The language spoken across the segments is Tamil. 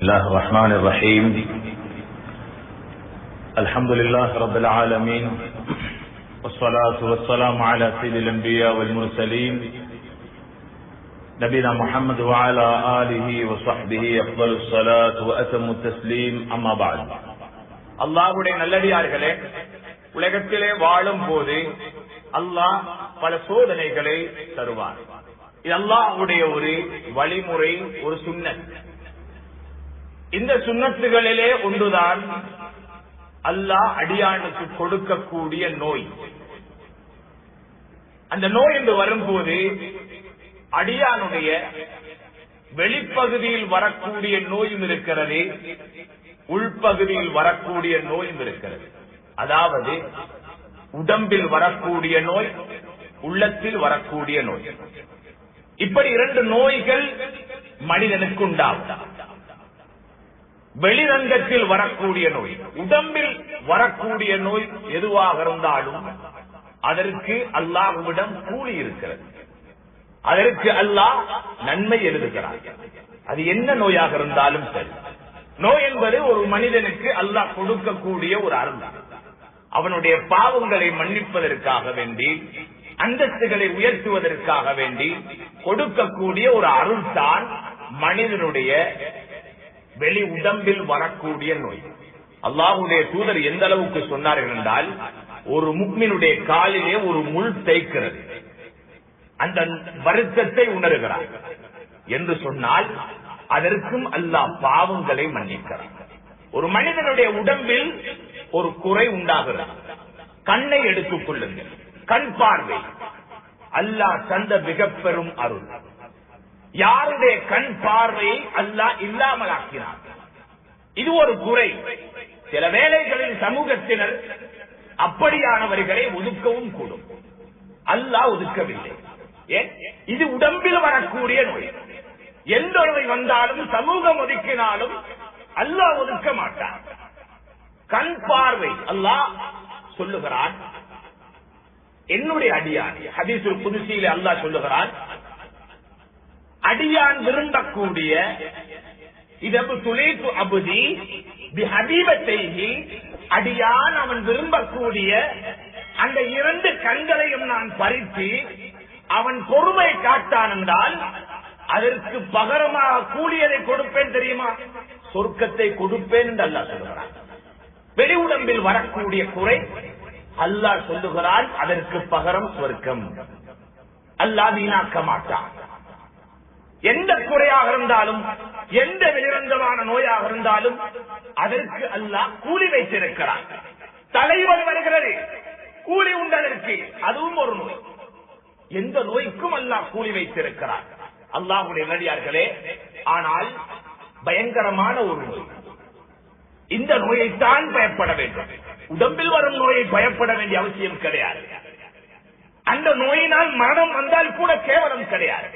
الله الرحمن الرحيم. الحمد لله رب العالمين، والصلاة والسلام على سيد الأنبياء والمرسلين نبينا محمد وعلى آله وصحبه أفضل الصلاة وأتم التسليم. أما بعد. அல்லாஹ்வுடைய நல்லடியார்களே, உலகத்திலே வாழும் போது அல்லாஹ் பல சோதனைகளை தருவார். இது அல்லாஹ்வுடைய ஒரு வழிமுறை, ஒரு சுன்னத். இந்த சுன்னத்துகளிலே ஒன்றுதான் அல்லாஹ் அடியானுக்கு கொடுக்கக்கூடிய நோய். அந்த நோய் என்று வரும்போது அடியானுடைய வெளிப்பகுதியில் வரக்கூடிய நோயும் இருக்கிறது, உள்பகுதியில் வரக்கூடிய நோயும் இருக்கிறது. அதாவது உடம்பில் வரக்கூடிய நோய், உள்ளத்தில் வரக்கூடிய நோய். இப்படி இரண்டு நோய்கள் மனிதனுக்கு உண்டாகும். வெளிரங்கத்தில் வரக்கூடிய நோய், உடம்பில் வரக்கூடிய நோய் எதுவாக இருந்தாலும் அதற்கு அல்லாஹ்விடம் கூலி இருக்கிறது, அதற்கு அல்லாஹ் நன்மை எழுதுகிறார். அது என்ன நோயாக இருந்தாலும் சரி. நோய் என்பது ஒரு மனிதனுக்கு அல்லாஹ் கொடுக்கக்கூடிய ஒரு அருள். அவனுடைய பாவங்களை மன்னிப்பதற்காக வேண்டி, அந்தஸ்துகளை உயர்த்துவதற்காக வேண்டி கொடுக்கக்கூடிய ஒரு அருள் தான் மனிதனுடைய வெளி உடம்பில் வரக்கூடிய நோய். அல்லாஹ்வுடைய தூதர் எந்த அளவுக்கு சொன்னார்கள் என்றால், ஒரு முஃமினுடைய காலிலே ஒரு முள் தைக்கிறது, அந்த வருத்தத்தை உணர்கிறார் என்று சொன்னால் அதற்கும் அல்லாஹ் பாவங்களை மன்னிக்கிறார். ஒரு மனிதனுடைய உடம்பில் ஒரு குறை உண்டாகிறது. கண்ணை எடுத்துக் கொள்ளுங்கள், கண் பார்வை அல்லாஹ் தந்த மிக பெரும் அருள். யாருடைய கண் பார்வையை அல்லாஹ் இல்லாமலாக்கினார், இது ஒரு குறை. சில வேளைகளில் சமூகத்தினர் அப்படியானவர்களை ஒதுக்கவும் கூடும். அல்லாஹ் ஒதுக்கவில்லை. ஏன்? இது உடம்பில் வரக்கூடிய நோய். எந்த நோய் வந்தாலும் சமூகம் ஒதுக்கினாலும் அல்லாஹ் ஒதுக்க மாட்டார். கண் பார்வை அல்லாஹ் சொல்லுகிறான், என்னுடைய அடியான். ஹதீஸுல் குதுஸியிலே அல்லாஹ் சொல்லுகிறான், அடியான் விரும்பக்கூடிய இதபு துலைத்து அபுதி பிஹபீபத்தைஹி, அடியான் அவன் விரும்பக்கூடிய அந்த இரண்டு கண்களையும் நான் பறித்து அவன் பொறுமை காட்டான் என்றால் அதற்கு பகரமாக கூலியதை கொடுப்பேன் தெரியுமா? சொர்க்கத்தை கொடுப்பேன் என்று அல்லாஹ் சொல்லுகிறான். வெளி உடம்பில் வரக்கூடிய குறை அல்லாஹ் சொல்லுகிறான், அதற்கு பகரம் சொர்க்கம். அல்லாஹ் வீணாக்க மாட்டான். எந்த குறையாக இருந்தாலும், எந்த வெளிரங்கமான நோயாக இருந்தாலும் அதற்கு அல்லாஹ் கூலி வைத்திருக்கிறான். தலைவன் வருகிறது, கூலி உண்டதற்கு, அதுவும் ஒரு நோய். எந்த நோய்க்கும் அல்லாஹ் கூலி வைத்திருக்கிறார். அல்லாஹ்வுடைய நல்லடியார்களே, ஆனால் பயங்கரமான ஒரு நோய். இந்த நோயைத்தான் பயப்பட வேண்டும். உடம்பில் வரும் நோயை பயப்பட வேண்டிய அவசியம் கிடையாது. அந்த நோயினால் மரணம் வந்தால் கூட கேவலம் கிடையாது.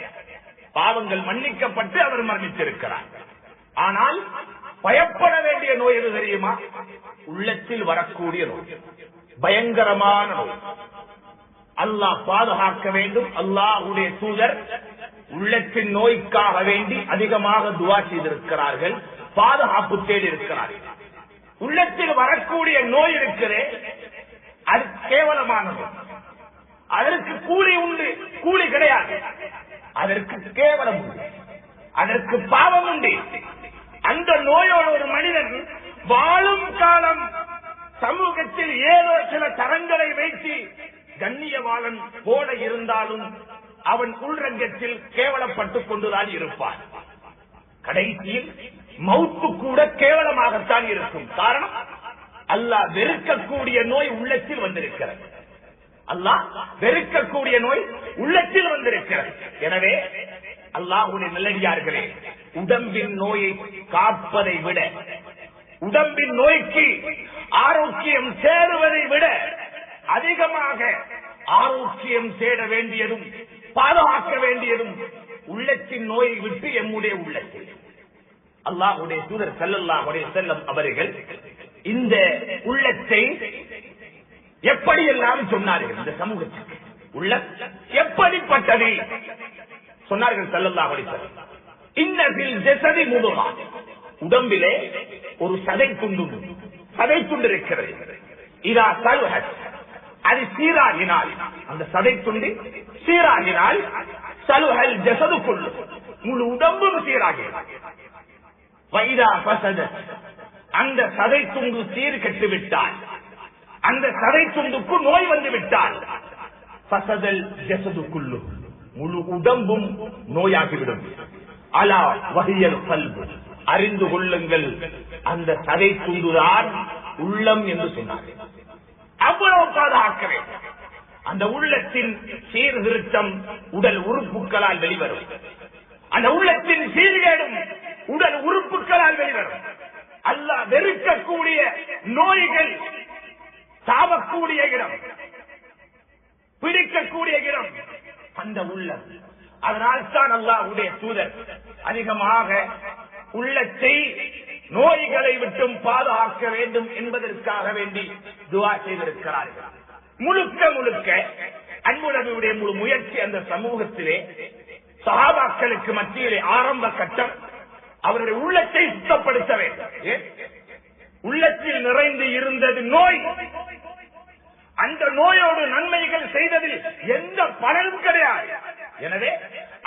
பாவங்கள் மன்னிக்கப்பட்டு அவர் மரணித்திருக்கிறார். ஆனால் பயப்பட வேண்டிய நோய் எது தெரியுமா? உள்ளத்தில் வரக்கூடிய நோய், பயங்கரமான நோய். அல்லாஹ் பாதுகாக்க வேண்டும். அல்லாஹ்வுடைய தூதர் உள்ளத்தின் நோய்க்காக வேண்டி அதிகமாக துஆ செய்திருக்கிறார்கள், பாதுகாப்பு தேடி இருக்கிறார்கள். உள்ளத்தில் வரக்கூடிய நோய் இருக்கிறே, அது கேவலமான நோய். அதற்கு கூலி உண்டு, கூலி கிடையாது. அதற்கு கேவலம் உண்டு, அதற்கு பாவம் உண்டு. அந்த நோயோடு ஒரு மனிதன் வாழும் காலம் சமூகத்தில் ஏதோ சில தரங்களை வைத்து கண்ணியவாளன் போல இருந்தாலும் அவன் உள்ரங்கத்தில் கேவலப்பட்டுக் கொண்டுதான் இருப்பான். கடைசியில் மௌத்து கூட கேவலமாகத்தான் இருக்கும். காரணம், அல்லாஹ் வெறுக்கக்கூடிய நோய் உள்ளத்தில் வந்திருக்கிறது. அல்லாஹ் வெறுக்கக்கூடிய நோய் உள்ளத்தில் வந்திருக்கிறது. எனவே அல்லாஹ்வுடைய நல்லடியார்களே, உடம்பின் நோயை காப்பதை விட, உடம்பின் நோய்க்கு ஆரோக்கியம் சேருவதை விட அதிகமாக ஆரோக்கியம் தேட வேண்டியதும் பாதுகாக்க வேண்டியதும் உள்ளத்தின் நோயை விட்டு எம்முடைய உள்ளத்தில். அல்லாஹ்வுடைய தூதர் ஸல்லல்லாஹு அலைஹி வஸல்லம் அவர்கள் இந்த உள்ளத்தை எப்படியெல்லாம் சொன்னார்கள், இந்த சமூகத்துக்கு உள்ள எப்படிப்பட்டது சொன்னார்கள் ஸல்லல்லாஹு அலைஹி வஸல்லம். இன்ன ஃபில் ஜஸதி முதுகா, உடம்பிலே ஒரு சதை துண்டு இருக்கிறது. இதா சலுஹத், அது சீராகினால், அந்த சதை துண்டு சீராகினால் சலுஹல் ஜஸதுக்குள்ளு, முழு உடம்பும் சீராகிறது. வைதா ஃபஸதத், அந்த சதை துண்டு சீர் கெட்டு விட்டால், அந்த சதை துண்டுக்கு நோய் வந்து விட்டால் ஃபஸதல் ஜஸதுக்குள்ளு, முழு உடம்பும் நோயாகிவிடும். அலா வஹியல் கல்பு, அறிந்து கொள்ளுங்கள் அந்த சதை துண்டுதான் உள்ளம் என்று சொன்னார். அவ்வளவு பாதுகாக்கிறேன். அந்த உள்ளத்தின் சீர்திருத்தம் உடல் உறுப்புகளால் வெளிவரும். அந்த உள்ளத்தின் சீர்கேடும் உடல் உறுப்புகளால் வெளிவரும். அல்லாஹ் வெறுக்கக்கூடிய நோய்கள் சாவக்கூடிய இடம், பிடிக்கக்கூடிய இடம் அந்த உள்ளம். அதனால்தான் அல்லாஹ்வுடைய தூதர் அதிகமாக உள்ளத்தை நோய்களை விட்டும் பாதுகாக்க வேண்டும் என்பதற்காக வேண்டி துஆ செய்திருக்கிறார்கள். முழுக்க அன்பு நபியுடைய முழு முயற்சி அந்த சமூகத்திலே சஹாபாக்களுக்கு மத்தியிலே ஆரம்ப கட்டம் அவருடைய உள்ளத்தை சுத்தப்படுத்த வேண்டும். உள்ளத்தில் நிறைந்து இருந்தது நோய். அந்த நோயோடு நன்மைகள் செய்ததில் எந்த பலனும் கிடையாது. எனவே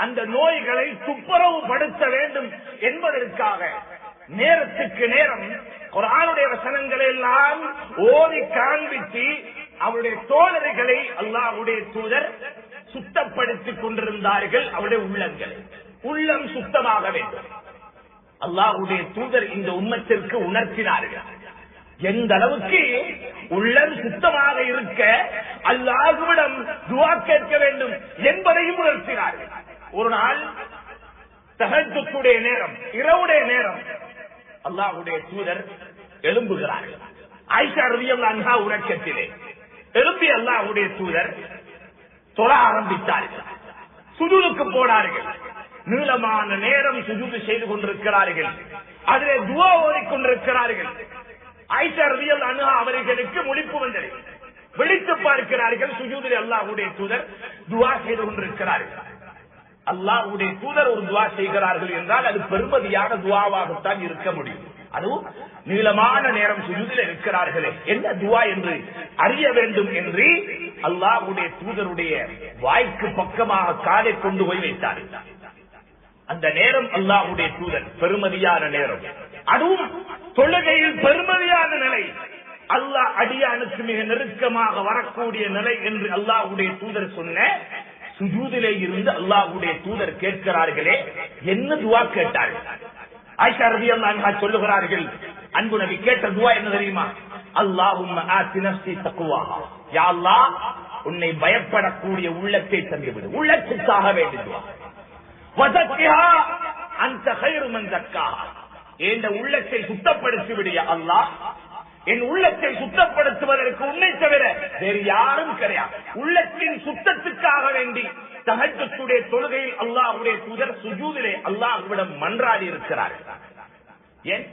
அந்த நோய்களை துப்புரவுபடுத்த வேண்டும் என்பதற்காக நேரத்துக்கு நேரம் குர்ஆனுடைய வசனங்களை எல்லாம் ஓதி காண்பித்து அவருடைய தோழர்களை அல்லாஹ்வுடைய தூதர் சுத்தப்படுத்திக் கொண்டிருந்தார்கள். அவருடைய உள்ளங்களை, உள்ளம் சுத்தமாக வேண்டும். அல்லாஹ்வுடைய தூதர் இந்த உம்மத்திற்கு உணர்த்தினார்கள். எந்த அளவுக்கு உள்ளம் சுத்தமாக இருக்க அல்லாஹ்விடம் துஆ கேட்க வேண்டும் என்பதையும் உணர்த்தினார்கள். ஒரு நாள் தஹஜ்ஜுடைய நேரம், இரவுடைய நேரம், அல்லாஹ்வுடைய தூதர் எழும்புகிறார்கள். ஆயிஷா ரலியல்லாஹு அன்ஹா உறக்கத்திலே எழும்பி அல்லாஹ்வுடைய தூதர் தொழ ஆரம்பித்தார்கள். சுஜூதுக்கு போனார்கள். நீளமான நேரம் சுஜூது செய்து கொண்டிருக்கிறார்கள். அதிலே துஆ ஓதிக்கொண்டிருக்கிறார்கள். ஆயிஷா ரலியல்லாஹு அன்ஹா அவர்களுக்கு முழிப்பு வந்தது. விழித்து பார்க்கிறார்கள். சுஜூதிலே அல்லாஹ்வுடைய தூதர் துஆ செய்து கொண்டிருக்கிறார்கள். அல்லாஹ்வுடைய தூதர் ஒரு துஆ செய்கிறார்கள் என்றால் அது பெருமதியான துஆவாகத்தான் இருக்க முடியும். அதுவும் நீளமான நேரம் சுஜூதில் இருக்கிறார்களே, என்ன துஆ என்று அறிய வேண்டும் என்று அல்லாஹ்வுடைய தூதருடைய வாய்க்கு பக்கமாக காலை கொண்டு போய் வைத்தார்கள். அந்த நேரம் அல்லாஹ்வுடைய தூதர் பெருமதியான நேரம், அதுவும் தொழுகையில் பெருமதியான நிலை, அல்லாஹ் அடியானுக்கு மிக நெருக்கமாக வரக்கூடிய நிலை என்று அல்லாஹ்வுடைய தூதர் சொன்ன சுஜூதிலே இருந்து அல்லாஹ்வுடைய தூதர் கேட்கிறார்களே, என்ன துஆ கேட்டார்கள்? ஆயிஷா ரலியல்லாஹு அன்ஹா சொல்லுகிறார்கள், அன்பு நபி கேட்ட துஆ என்ன தெரியுமா? அல்லாஹும்ம ஆதி நஃப்ஸி தக்வாஹா, யா அல்லாஹ் உன்னை பயப்படக்கூடிய உள்ளத்தை தந்துவிடு. உள்ளத்துக்காக வேண்டிய துஆ. வஸக்கிஹா அன்த கைரு மன் ஸக்காஹா, இந்த உள்ளத்தை சுத்தப்படுத்தி விடு யா அல்லாஹ். என் உள்ளத்தை சுத்தப்படுத்துவதற்கு உன்னை தவிர வேறு யாரும் கிடையாது. உள்ளத்தின் சுத்தத்துக்காக வேண்டி தஹஜ்ஜுடைய தொழுகையில் அல்லாஹ்வுடைய தூதர் சுஜூதிலே அல்லாஹ்விடம் மன்றாடி இருக்கிறார்கள். ஏன்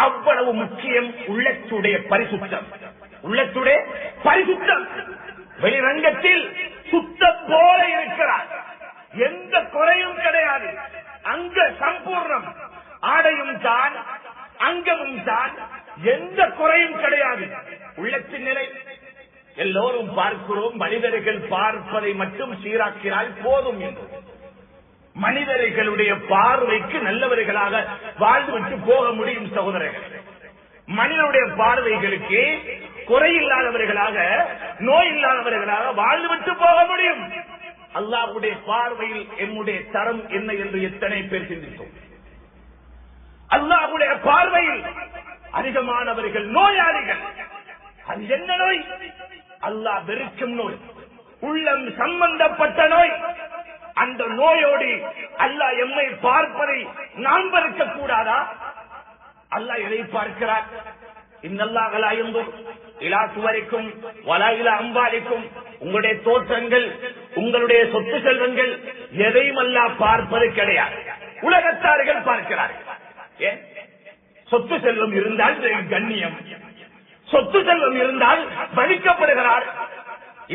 அவ்வளவு முக்கியம் உள்ளத்துடைய பரிசுத்தம்? உள்ளத்துடைய பரிசுத்தம். வெளிரங்கத்தில் சுத்தம் போல இருக்கிறார், எந்த குறையும் கிடையாது. அங்க சம்பூர்ணம், ஆடையும் தான், அங்கமும் தான், எந்த குறையும் கிடையாது. உள்ளத்தின் நிலை எல்லோரும் பார்க்கிறோம். மனிதர்கள் பார்ப்பதை மட்டும் சீராக்கினால் போதும் என்று. மனிதர்களுடைய பார்வைக்கு நல்லவர்களாக வாழ்ந்துவிட்டு போக முடியும் சகோதரர்கள். மனிதனுடைய பார்வைகளுக்கு குறையில்லாதவர்களாக, நோய் இல்லாதவர்களாக வாழ்ந்துவிட்டு போக முடியும். அல்லாஹ்வுடைய பார்வையில் என்னுடைய தரம் என்ன என்று எத்தனை பேர் சிந்தித்தோம்? அல்லாஹ்வுடைய பார்வையில் அதிகமானவர்கள் நோயாளிகள். அது என்ன நோய்? அல்லாஹ் வெறுக்கும் நோய், உள்ளம் சம்பந்தப்பட்ட நோய். அந்த நோயோடு அல்லாஹ் எம்மை பார்ப்பதை நாம் வெறுக்க கூடாதா? அல்லாஹ் எதை பார்க்கிறார்? இன்னல்லாஹ் லா யன்துர் இலா சுவரிக்கும் வலா இலா அம்வாலிக்கும், உங்களுடைய தோற்றங்கள், உங்களுடைய சொத்து செல்வங்கள் எதையும் அல்லாஹ் பார்ப்பது கிடையாது. உலகத்தார்கள் பார்க்கிறார்கள். ஏன்? சொத்து செல்வம் இருந்தால் கண்ணியம், சொத்து செல்வம் இருந்தால் மதிக்கப்படுகிறார்,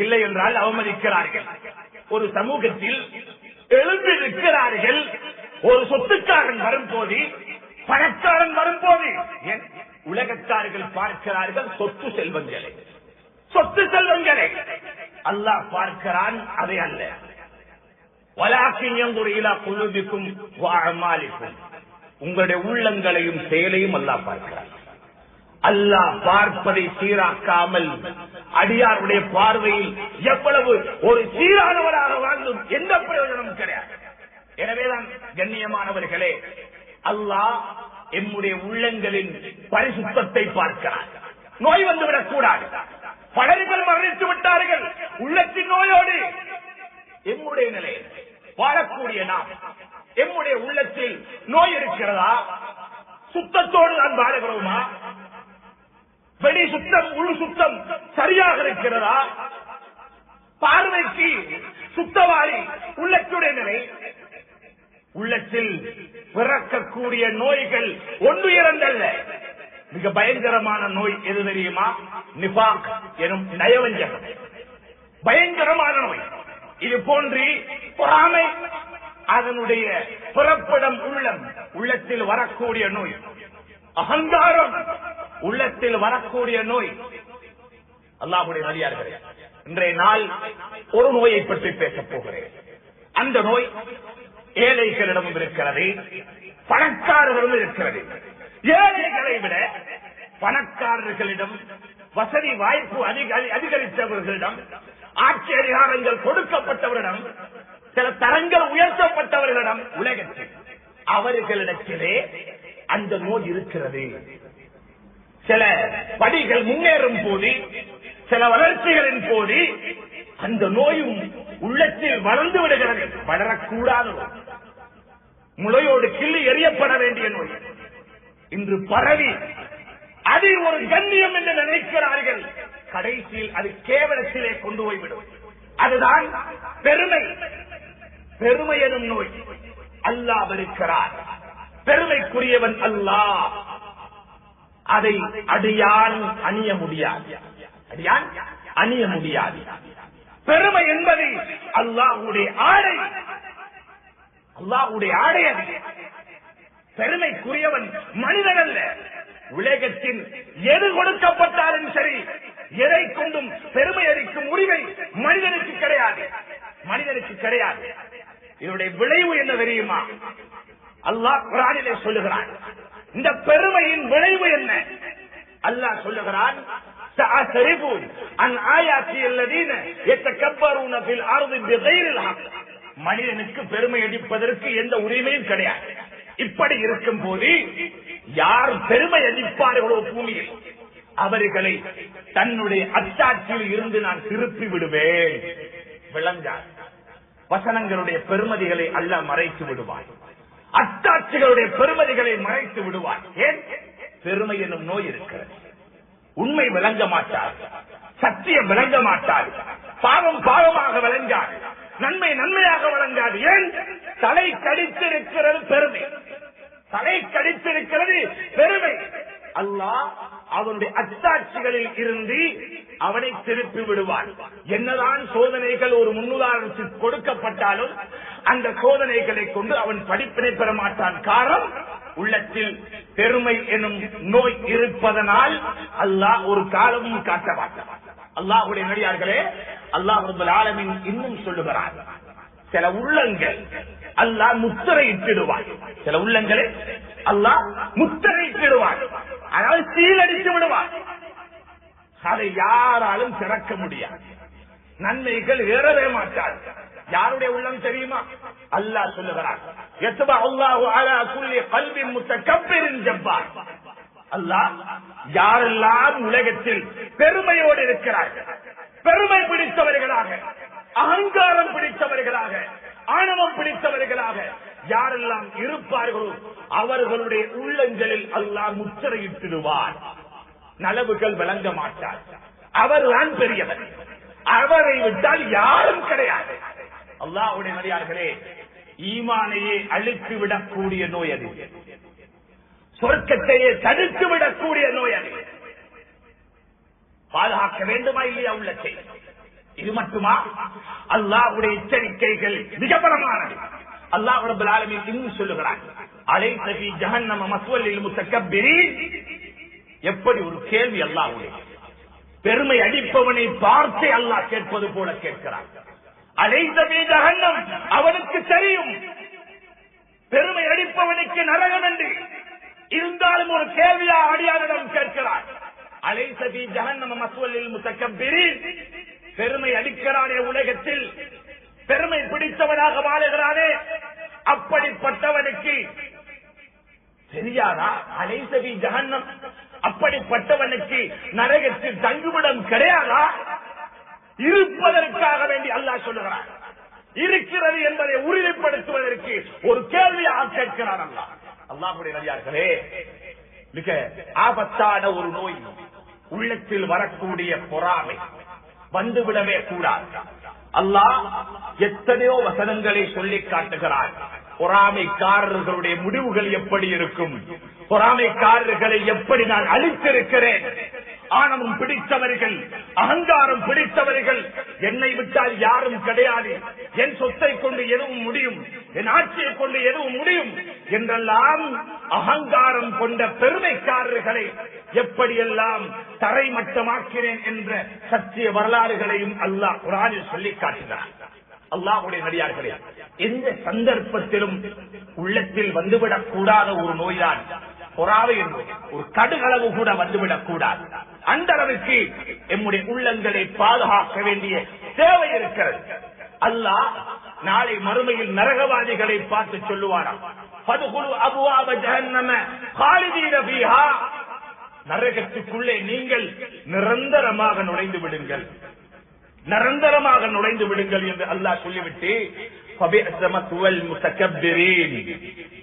இல்லை என்றால் அவமதிக்கிறார்கள். ஒரு சமூகத்தில் எழுந்து நிற்கிறார்கள். ஒரு சொத்துக்காரன் வரும்போது பணக்காரன் வரும்போது உலகத்தார்கள் பார்க்கிறார்கள் சொத்து செல்வங்களை, சொத்து செல்வங்களை. அல்லாஹ் பார்க்கிறான் அதை அல்ல. வலாக்கின் யன்துரு இலா குலூபிக்கும் வ அமாலிக்கும், உங்களுடைய உள்ளங்களையும் செயலையும் அல்லாஹ் பார்க்கிறான். அல்லாஹ் பார்ப்பதை சீராக்காமல் அடியாருடைய பார்வையில் எவ்வளவு ஒரு சீரானவராக வாழ்ந்தும் எந்த பிரயோஜனமும் கிடையாது. எனவேதான் கண்ணியமானவர்களே, அல்லாஹ் எம்முடைய உள்ளங்களின் பரிசுத்தத்தை பார்க்கிறார். நோய் வந்துவிடக் கூடாது. பலர்கள் மரணித்து விட்டார்கள் உள்ளத்தின் நோயோடு. எம்முடைய நிலை வாழக்கூடிய நாம், எம்முடைய உள்ளத்தில் நோய் இருக்கிறதா? சுத்தத்தோடு நான் வாழுகிறோமா? வெளி சுத்தம் உள் சுத்தம் சரியாக இருக்கிறதா? பார்வைக்கு சுத்தவாரி உள்ளத்துடைய நிலை. உள்ளத்தில் பிறக்கக்கூடிய நோய்கள் ஒன்று இரண்டல்ல. மிக பயங்கரமான நோய் எது தெரியுமா? நிஃபாக் எனும் நயவஞ்சகம். பயங்கரமான நோய். இது போன்று பொறாமை, அதனுடைய புறப்படம் உள்ளம், உள்ளத்தில் வரக்கூடிய நோய். அகங்காரம், உள்ளத்தில் வரக்கூடிய நோய். அல்லாஹ்வுடைய நல்லடியார்களே, இன்றைய நாள் ஒரு நோயை பற்றி பேசப் போகிறேன். அந்த நோய் ஏழைகளிடம் இருக்கிறது, பணக்காரர்களிடம் இருக்கிறது. ஏழைகளை விட பணக்காரர்களிடம், வசதி வாய்ப்பு அதிகரித்தவர்களிடம், ஆட்சி அதிகாரங்கள் கொடுக்கப்பட்டவரிடம், சில தரங்கள் உயர்த்தப்பட்டவர்களிடம், உலகத்தில் அவர்களிடத்திலே அந்த நோய் இருக்கிறது. சில படிகள் முன்னேறும் போது, சில வளர்ச்சிகளின் போது அந்த நோயும் உள்ளத்தில் வளர்ந்து விடுகிறது. வளரக்கூடாத முளையோடு கிள்ளி எறியப்பட வேண்டிய நோய் இன்று பரவி அதை ஒரு கண்ணியம் என்று நினைக்கிறார்கள். கடைசியில் அது கேவலத்திலே கொண்டு போய்விடும். அதுதான் பெருமை. பெருமை எனும் நோய். அல்லாஹ் இருக்கிறார். பெருமைக்குரியவன் அல்லாஹ். அதை அடியான் அணிய முடியாது. அடியான் அணிய முடியாது. பெருமை என்பது அல்லாஹ்வுடைய ஆடை. அல்லாஹ்வுடைய ஆடை அது. பெருமைக்குரியவன் மனிதன் அல்ல. உலகத்தின் எது கொடுக்கப்பட்டாலும் சரி, எதை கொண்டும் பெருமை அளிக்கும் உரிமை மனிதனுக்கு கிடையாது. மனிதனுக்கு கிடையாது. இதனுடைய விளைவு என்ன தெரியுமா? அல்லாஹ் குர்ஆனிலே சொல்லுகிறான். இந்த பெருமையின் விளைவு என்ன? அல்லாஹ் சொல்லுகிறான், சஅஸரிபு அன் ஆயாத்தி அல்லதீன யதகப்பரூன ஃபில் அர்தி பிகைரில் ஹக். மனிதனுக்கு பெருமை அளிப்பதற்கு எந்த உரிமையும் கிடையாது. இப்படி இருக்கும் போது யார் பெருமை அளிப்பார்களோ பூமியில், அவர்களை தன்னுடைய அச்சாட்சியில் இருந்து நான் திருப்பி விடுவேன். விளங்கார் வசனங்களுடைய பெருமதிகளை அல்லாஹ் மறைத்து விடுவார். அத்தாட்சிகளுடைய பெருமதிகளை மறைத்து விடுவார். ஏன்? பெருமை என்னும் நோய் இருக்கிறது. உண்மை விளங்க மாட்டார், சத்தியம் விளங்க மாட்டார், பாவம் பாவமாக விளங்காது, நன்மை நன்மையாக விளங்காது. ஏன்? தலை கடித்திருக்கிறது பெருமை. தலை கடித்திருக்கிறது பெருமை. அல்லாஹ் அவனுடைய அத்தாட்சிகளில் இருந்து அவனை திருப்பி விடுவான். என்னதான் சோதனைகள் ஒரு முன்னுதாரணத்துக்கு கொடுக்கப்பட்டாலும் அந்த சோதனைகளை கொண்டு அவன் படிப்பினை பெற மாட்டான். காரணம், உள்ளத்தில் பெருமை எனும் நோய் இருப்பதனால் அல்லாஹ் ஒரு காலமும் காட்ட மாட்டான். அல்லாஹ்வுடைய நடிகார்களே, அல்லாஹ் ரப்பல் ஆலமீன் இன்னும் சொல்லுகிறார், சில உள்ளங்கள் அல்லாஹ் முத்திரையிட்டிடுவான். சில உள்ளங்களை அல்லாஹ் முத்திரையிட்டிடுவான். அதாவது சீலடித்து விடுவான். அதை யாராலும் திறக்க முடியாது. நன்மைகள் ஏறவே மாட்டார். யாருடைய உள்ளம் தெரியுமா? அல்லாஹ் சொல்லுகிறார், யத்பஅல்லாஹு அலா குல்லி கல்பின் முத்தகப்பிரின் ஜப்பார். அல்லாஹ் யாரெல்லாம் உலகத்தில் பெருமையோடு இருக்கிறார்கள், பெருமை பிடித்தவர்களாக, அகங்காரம் பிடித்தவர்களாக, ஆணவம் பிடித்தவர்களாக யாரெல்லாம் இருப்பார்களோ அவர்களுடைய உள்ளங்களில் அல்லாஹ் முத்திரையிட்டிடுவார். நலவுகள் விளங்க மாட்டார். அவர்தான் பெரியவர். அவரை விட்டால் யாரும் கிடையாது. அல்லாஹ்வுடைய நடிகார்களே, ஈமானையே அழித்து விடக்கூடிய நோய் அது. சொர்க்கத்தையே தடுத்து விடக்கூடிய நோய் அது. பாதுகாக்க வேண்டுமா இல்லையா உள்ளத்தை? இது மட்டுமா? அல்லாஹ்வுடைய எச்சரிக்கைகள் மிக பலமானது. அல்லாஹ் ரப்பல் ஆலமீன் இன்னும் சொல்லுகிறார், அலைஸ ஃபீ ஜஹன்னம மஸ்வல் லில் முத்தக்கப்பிரீன். எப்படி ஒரு கேள்வி அல்லாஹ்வுடைய. பெருமை அடிப்பவனை பார்த்து அல்லாஹ் கேட்பது போல கேட்கிறான். அலைஸ ஃபீ ஜஹன்னம், அவனுக்கு தெரியும் பெருமை அடிப்பவனுக்கு நரகம் என்று. இருந்தாலும் ஒரு கேள்வியா அடியாரிடம் கேட்கிறான். அலைஸ ஃபீ ஜஹன்னம மஸ்வல் லில் முத்தக்கப்பிரீன். பெருமை அடிக்கிறானே உலகத்தில், பெருமை பிடித்தவனாக வாழுகிறானே, அப்படிப்பட்டவனுக்கு தெரியாதா? அலைஸ ஃபீ ஜஹன்னம், அப்படிப்பட்டவனுக்கு நரகத்தில் தங்குமிடம் கிடையாதா? இருப்பதற்காக வேண்டி அல்லாஹ் சொல்லுகிறான். இருக்கிறது என்பதை உறுதிப்படுத்துவதற்கு ஒரு கேள்வியாக கேட்கிறான் அல்லாஹ். அல்லாஹ்வுடைய நபியார்களே, மிக ஆபத்தான ஒரு நோய் உள்ளத்தில் வரக்கூடிய பொறாமை வந்துவிடவே கூடாது. அல்லாஹ் எத்தனையோ வசனங்களை சொல்லி காட்டுகிறார். பொறாமைக்காரர்களுடைய முடிவுகள் எப்படி இருக்கும், பொறாமைக்காரர்களை எப்படி நான் அழித்திருக்கிறேன். ஆணவம் பிடித்தவர்கள், அகங்காரம் பிடித்தவர்கள், என்னை விட்டால் யாரும் கிடையாது, என் சொத்தை கொண்டு எதுவும் முடியும், என் ஆட்சியை கொண்டு எதுவும் முடியும் என்றெல்லாம் அகங்காரம் கொண்ட பெருமைக்காரர்களை எப்படியெல்லாம் தரைமட்டமாக்கிறேன் என்ற சத்திய வரலாறுகளையும் அல்லாஹ் குர்ஆனில் சொல்லி காட்டினார். அல்லாஹ்வுடைய நபியார்களே, எந்த சந்தர்ப்பத்திலும் உள்ளத்தில் வந்துவிடக் கூடாத ஒரு நோய்தான் பொறாமை என்பது. ஒரு கடுகளவு கூட வந்துவிடக் கூடாது. அந்த அளவுக்கு எம்முடைய உள்ளங்களை பாதுகாக்க வேண்டிய தேவை இருக்கிறது. அல்லாஹ் நாளை மறுமையில் நரகவாதிகளை பார்த்து சொல்லுவாராம், ஃபதுகுலு அப்வாப ஜஹன்னம காலிதீன ஃபீஹா. நரகத்துக்குள்ளே நீங்கள் நிரந்தரமாக நுழைந்து விடுங்கள், நிரந்தரமாக நுழைந்து விடுங்கள் என்று அல்லாஹ் சொல்லிவிட்டு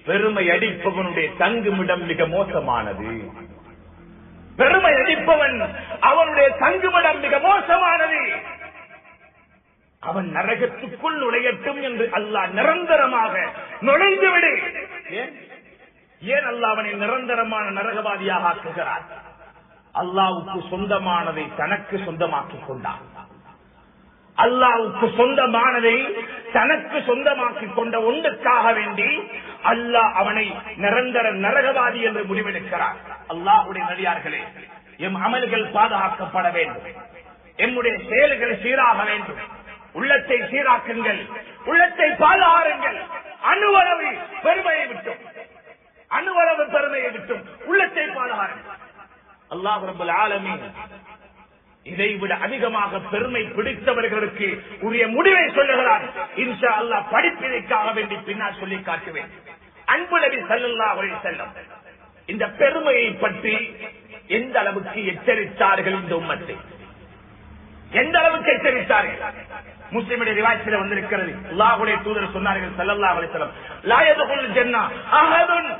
பெருமை அடிப்பவனுடைய தங்குமிடம் மிக மோசமானது. பெருமை அடிப்பவன் அவனுடைய தங்குமிடம் மிக மோசமானது. அவன் நரகத்துக்குள் நுழையட்டும் என்று அல்லாஹ் நிரந்தரமாக நுழைந்து விடு. ஏன் அல்லாஹ் அவனை நிரந்தரமான நரகவாதியாக ஆக்குகிறார்? அல்லாஹ்வுக்கு சொந்தமானதை தனக்கு சொந்தமாக்கிக் கொண்டான். அல்லாஹ்வுக்கு சொந்தமானதை தனக்கு சொந்தமாக்கிக் கொண்ட ஒன்றுக்காக வேண்டி அல்லாஹ் அவனை நிரந்தர நரகவாதி என்று முடிவெடுக்கிறார். அல்லாஹ்வுடைய நபியார்களே, எம் அமல்கள் பாதுகாக்கப்பட வேண்டும், எம்முடைய செயல்கள் சீராக வேண்டும். உள்ளத்தை சீராக்குங்கள், உள்ளத்தை பாதுகாருங்கள். அணுவளவு பெருமையை விட்டும், அணுவளவு பெருமையை விட்டும் உள்ளத்தை பாதுகாருங்கள். அல்லாஹ் ரப்பல் ஆலமீன் இதைவிட அதிகமாக பெருமை பிடித்தவர்களுக்கு உரிய முடிவை சொல்லுகிறார். இன்ஷா அல்லாஹ் படிப்பினைக்காக வேண்டி பின்னால் சொல்லி காட்டுவேன். அன்பு நபி ஸல்லல்லாஹு அலைஹி வஸல்லம் இந்த பெருமையை பற்றி எந்த அளவுக்கு எச்சரித்தார்கள், இந்த உம்மத்தை எந்த அளவுக்கு எச்சரித்தார்கள்? முஸ்லிமுடைய ரிவாயத்தில் வந்திருக்கிறது. அல்லாஹ்வுடைய தூதர் சொன்னார்கள் ஸல்லல்லாஹு அலைஹி வஸல்லம், லா யதுகுல் ஜன்னா அஹதுன்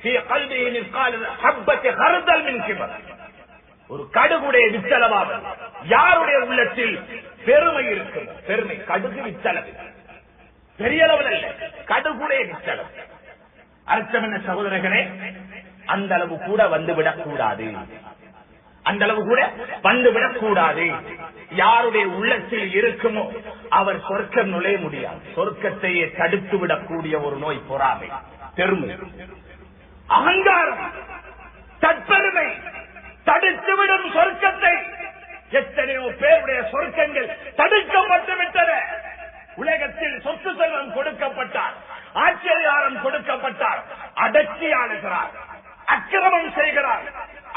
ஃபீ கல்பிஹி மிஸ்கால் ஹப்பத்தி ஹர்தல் மின் கிபர். ஒரு கடுகுடைய வித்தளவாக யாருடைய உள்ளத்தில் பெருமை இருக்கும், பெருமை கடுகு வித்தளவு, பெரிய அளவில் அல்ல, கடுகுடைய வித்தளவு. அர்த்தம் என்ன சகோதரர்களே? அந்த அளவு கூட வந்துவிடக் கூடாது, அந்த அளவு கூட வந்துவிடக் கூடாது. யாருடைய உள்ளத்தில் இருக்குமோ அவர் சொர்க்கம் நுழைய முடியாது. சொர்க்கத்தையே தடுத்து விடக்கூடிய ஒரு நோய் பொறாமை, பெருமை, அகங்காரம், தற்பெருமை தடுத்துவிடும் சொர்க்கத்தை. எத்தனையோ பேருடைய சொர்க்கங்கள் தடுக்கப்பட்டு விட்டன. உலகத்தில் சொத்து செல்வம் கொடுக்கப்பட்டார், ஆச்சரியாரம் கொடுக்கப்பட்டார், அடக்கி ஆளுகிறார், அக்கிரமம் செய்கிறார்,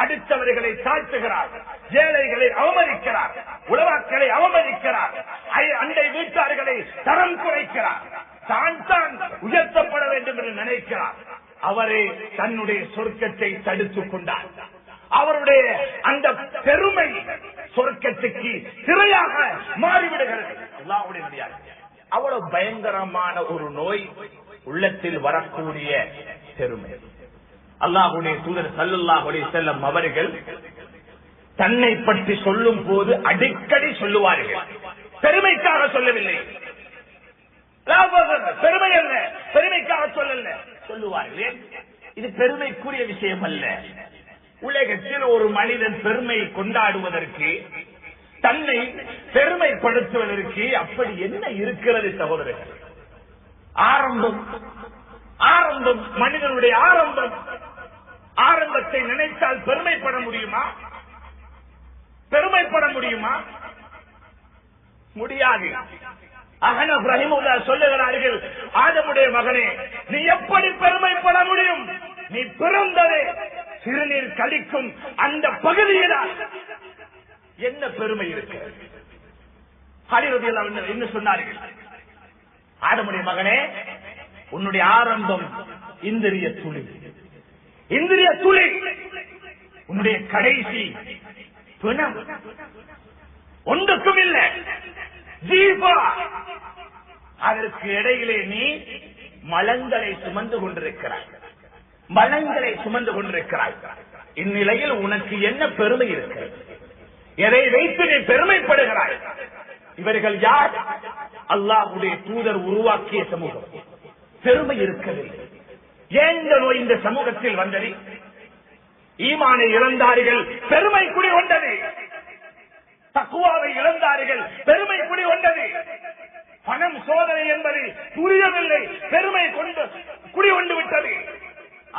அடுத்தவர்களை தாழ்த்துகிறார், ஏழைகளை அவமதிக்கிறார், உலமாக்களை அவமதிக்கிறார், அண்டை வீட்டார்களை தரம் குறைக்கிறார், தான் தான் உயர்த்தப்பட வேண்டும் என்று நினைக்கிறார். அவரே தன்னுடைய சொர்க்கத்தை தடுத்துக் கொண்டார். அவருடைய அந்த பெருமை சொர்க்கத்துக்கு சிறையாக மாறிவிடுகிறது. அவ்வளவு பயங்கரமான ஒரு நோய் உள்ளத்தில் வரக்கூடிய பெருமை. அல்லாஹ்வுடைய தூதர் ஸல்லல்லாஹு அலைஹி வஸல்லம் அவர்கள் தன்னை பற்றி சொல்லும் போது அடிக்கடி சொல்லுவார்கள். பெருமைக்காக சொல்லவில்லை, பெருமை அல்ல, பெருமைக்காக சொல்லல, சொல்லுவார்கள். இது பெருமைக்குரிய விஷயம் அல்ல. உலகத்தில் ஒரு மனிதன் பெருமை கொண்டாடுவதற்கு, தன்னை பெருமைப்படுத்துவதற்கு அப்படி என்ன இருக்கிறது சகோதரர்கள்? ஆரம்பம் மனிதனுடைய ஆரம்பம். ஆரம்பத்தை நினைத்தால் பெருமைப்பட முடியுமா? பெருமைப்பட முடியுமா? முடியாது. அஹ்னஃப் ரஹிமஹுல்லாஹ் சொல்லுகிறார்கள், ஆதமுடைய மகனே, நீ எப்படி பெருமைப்பட முடியும்? நீ பிறந்ததே சிறுநீர் கழிக்கும் அந்த பகுதியில்தான். என்ன பெருமை இருக்கிறது? அலி ரலியல்லாஹு அன்ஹு என்ன சொன்னார்கள்? ஆதமுடைய மகனே, உன்னுடைய ஆரம்பம் இந்திரிய துளி. இந்திரிய துளி உன்னுடைய கடைசி பிணம். ஒன்றுக்கும் இல்லை. ஜீவா. அதற்கு இடையிலே நீ மலங்களை சுமந்து கொண்டிருக்கிறாய். மலங்களை சுமந்து கொண்டிருக்கிறாய். இந்நிலையில் உனக்கு என்ன பெருமை இருக்கிறது? எதை வைத்து நீ பெருமைப்படுகிறாய்? இவர்கள் யார்? அல்லாஹ்வுடைய தூதர் உருவாக்கிய சமூகம். பெருமை இருக்கவில்லை. ஏன் இந்த நோய் இந்த சமூகத்தில் வந்தது? ஈமானை இழந்தார்கள், பெருமை குடி கொண்டது. தக்வாவை இழந்தார்கள், பெருமை குடி கொண்டது. பணம் சோதனை என்பது புரியவில்லை, பெருமை கொண்டு குடிகொண்டு விட்டது.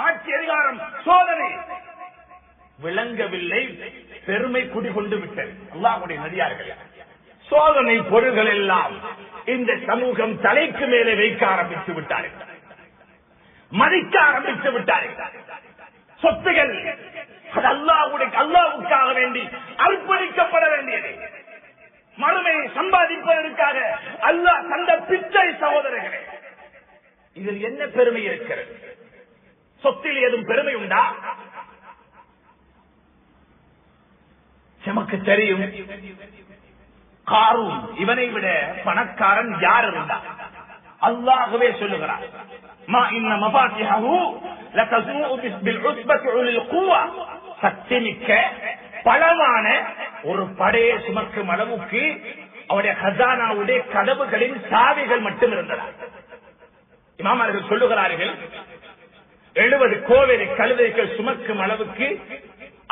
ஆட்சி அதிகாரம் சோதனை விளங்கவில்லை, பெருமை குடிகொண்டு விட்டது. அல்லாஹ்வுடைய நடிகார்கள், சோதனை பொருள்கள் எல்லாம் இந்த சமூகம் தலைக்கு மேலே வைக்க ஆரம்பித்து விட்டார்கள், மதிக்க ஆரம்பித்து விட்டார்கள். சொத்துகள் அது அல்லாஹ்வுக்காக வேண்டி அர்ப்பணிக்கப்பட வேண்டியது. மறுமையை சம்பாதிப்பதற்காக அல்லாஹ் தந்த பிச்சை. சகோதரர்களே, இதில் என்ன பெருமை இருக்கிறது? சொத்தில் ஏதும் பெருமை உண்டா? நமக்கு தெரியும், காரூன் இவனை விட பணக்காரன் யார் இருந்தார்? அல்லாஹ்வே சொல்லுகிறார், மா இன்ன மஃபாத்திஹு லதஸூஉ பில்உஸ்பத்தி உலில் குவா. சக்திமிக்க பலமான ஒரு படையை சுமக்கும் அளவுக்கு அவருடைய ஹஸானாவுடைய கதவுகளின் சாவிகள் மட்டும் இருந்தன. இமாமர்கள் சொல்லுகிறார்கள், 70 கோவேரி கழுதைகள் சுமக்கும் அளவுக்கு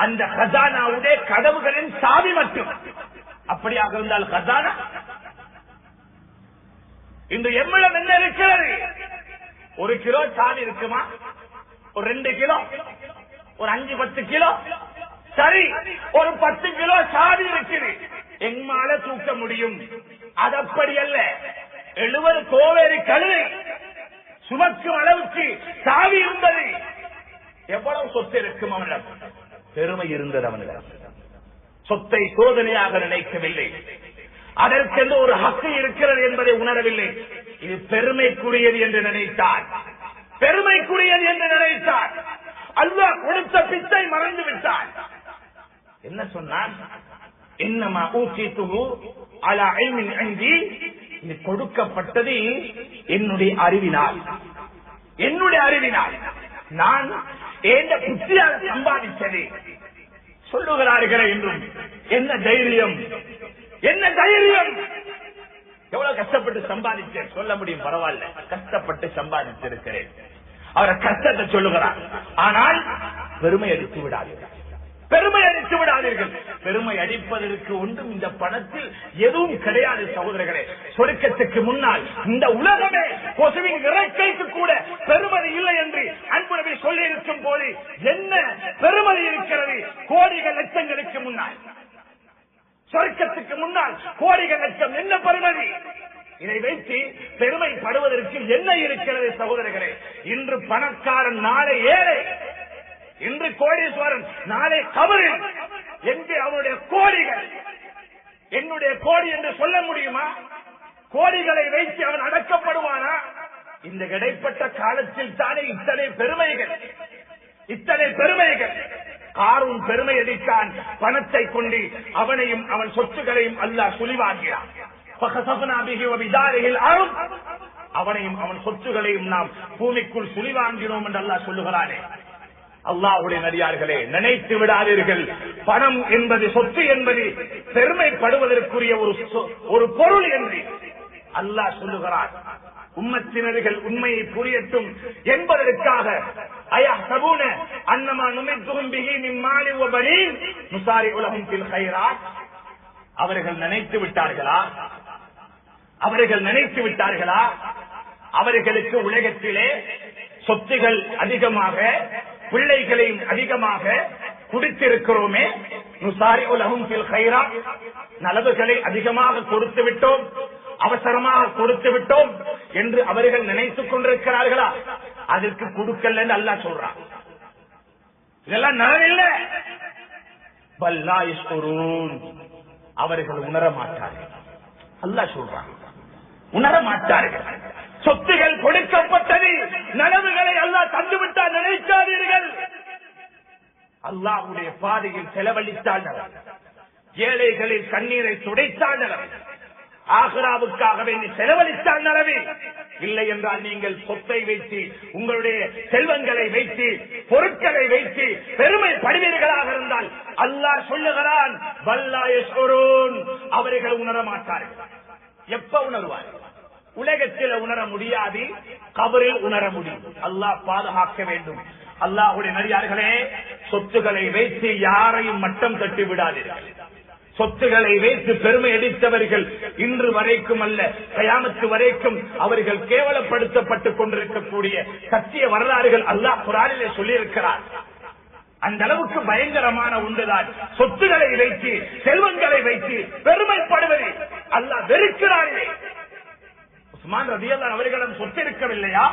அந்த ஹஸானாவுடைய கதவுகளின் சாவி மட்டும். அப்படியாக இருந்தால் ஹஸானா இன்று எவ்வளவு என்ன இருக்கிறது? 1 கிலோ சாவி இருக்குமா? ஒரு 2 கிலோ, ஒரு 5-10 கிலோ, சரி, ஒரு 10 கிலோ சாவி இருக்குது. எங்கால தூக்க முடியும்? அது அப்படி அல்ல. 70 கோவேரி கழுதை சுமக்கும் அளவுக்கு சாவி இருந்தது. எவ்வளவு சொத்து இருக்கும் அவனிடம்? பெருமை இருந்தது அவனிடம். சொத்தை சோதனையாக நினைக்கவில்லை, அதற்கென்று ஒரு ஹக்கு இருக்கிறது என்பதை உணரவில்லை. இது பெருமைக்குரியது என்று நினைத்தார், பெருமைக்குரியது என்று நினைத்தார். அல்லாஹ் கொடுத்த பிச்சை மறந்து விட்டார். என்ன சொன்னார்? இன்னமா ஊதிதுஹு அலா இல்மின் இன்தி. இது கொடுக்கப்பட்டது என்னுடைய அறிவினால், என்னுடைய அறிவினால். நான் ஏந்த புத்தியால் சம்பாதித்தது சொல்லுகிறார்களே என்றும். என்ன தைரியம், என்ன தைரியம்! எவ்வளவு கஷ்டப்பட்டு சம்பாதிச்சேன் சொல்ல முடியும், பரவாயில்ல, கஷ்டப்பட்டு சம்பாதித்திருக்கிறேன். அவரை கஷ்டத்தை சொல்லுகிறார். ஆனால் பெருமை அடித்து விடாதீர்கள், பெருமை அடித்து விடாதீர்கள். பெருமை அடிப்பதற்கு ஒன்றும் இந்த பணத்தில் எதுவும் கிடையாது சகோதரர்களே. சொர்க்கத்துக்கு முன்னால் இந்த உலகமே கொசுவின் இறக்கைக்கு கூட பெருமதி இல்லை என்று அன்பு நபி சொல்லி இருக்கும் போது என்ன பெருமதி இருக்கிறது? கோடிகள் லட்சங்களுக்கு முன்னால், சொர்க்கத்துக்கு முன்னால் கோடிகள் லட்சம் என்ன பெருமதி? இதை வைத்து பெருமைப்படுவதற்கு என்ன இருக்கிறது சகோதரர்களே? இன்று பணக்காரன் நாளை ஏழை, இன்று கோடீஸ்வரன் நாளை கபரில். எங்கே அவனுடைய கோடிகள்? என்னுடைய கோடி என்று சொல்ல முடியுமா? கோடிகளை வைத்து அவன் அடக்கப்படுவானா? இந்த இடைப்பட்ட காலத்தில் தானே இத்தனை பெருமைகள், இத்தனை பெருமைகள். காரூன் பெருமை அடித்தான் பணத்தை கொண்டு. அவனையும் அவன் சொத்துக்களையும் அல்லாஹ் சுழிவாகிறான். அவனையும் அவன் சொத்துகளையும் நாம் பூமிக்குள் சுழிவாங்கினோம் என்று அல்லாஹ் சொல்லுகிறானே. அல்லாஹ்வுடைய நடிகார்களே, நினைத்து விடாதீர்கள், பணம் என்பது, சொத்து என்பது பெருமைப்படுவதற்குரிய ஒரு பொருள் என்று அல்லாஹ் சொல்லுகிறார். உம்மத்தினர்கள் உண்மையை புரியட்டும் என்பதற்காக அயஹ்சபூன அன்னமா நுமித்துஹும் பிஹி மின் மாலி வ பனீன் நுஸாரிஉ லஹும் ஃபில் கைராத். அவர்கள் நினைத்து விட்டார்களா? அவர்கள் நினைத்து விட்டார்களா? அவர்களுக்கு உலகத்திலே சொத்துகள் அதிகமாக, பிள்ளைகளையும் அதிகமாக குடித்திருக்கிறோமே, நுசாரிஉ லஹும் ஃபில் கைராத், நலவுகளை அதிகமாக கொடுத்து விட்டோம், அவசரமாக கொடுத்து விட்டோம் என்று அவர்கள் நினைத்துக் கொண்டிருக்கிறார்களா? அதற்கு கொடுக்கல என்று அல்லாஹ் சொல்றான். இதெல்லாம் நலவில்லை. பல்லா யஷ்குரூன், அவர்கள் உணர மாட்டார்கள். அல்லாஹ் சொல்றான், உணர மாட்டார்கள். சொத்துகள் கொடுக்கப்பட்டது, நலவுகளை அல்லாஹ் தந்துவிட்டால் நினைக்காதீர்கள். அல்லாஹ்வுடைய பாதையில் செலவழித்தால் நலவு, ஏழைகளில் கண்ணீரை துடைத்தால் நலவு, ஆகிராவுக்காக வேண்டி செலவழித்தால் நலவு. இல்லை என்றால் நீங்கள் சொத்தை வைத்து, உங்களுடைய செல்வங்களை வைத்து, பொருட்களை வைத்து பெருமைப்படுவீர்களாக இருந்தால் அல்லாஹ் சொல்லுகிறான், வல்லா யஷ்குரூன், அவர்கள் உணர மாட்டார்கள். எப்ப உணர்வார்கள்? உலகத்தில் உணர முடியாது, கபரில் உணர முடியும். அல்லாஹ் பாதுகாக்க வேண்டும். அல்லாஹ்வுடைய நடிகார்களே, சொத்துக்களை வைத்து யாரையும் மட்டம் தட்டி விடாதீர்கள். சொத்துக்களை வைத்து பெருமை அடித்தவர்கள் இன்று வரைக்கும் அல்ல, கயாமத்து வரைக்கும் அவர்கள் கேவலப்படுத்தப்பட்டுக் கொண்டிருக்கக்கூடிய சத்திய வரலாறுகள் அல்லாஹ் குர்ஆனிலே சொல்லியிருக்கிறார். அந்த அளவுக்கு பயங்கரமான ஒன்றுதான் சொத்துக்களை வைத்து, செல்வங்களை வைத்து பெருமைப்படுவது. அல்லாஹ் வெறுக்கிறாரே. உஸ்மான் ரலியல்லாஹு அவர்களிடம் சொத்து இருக்கவில்லையா?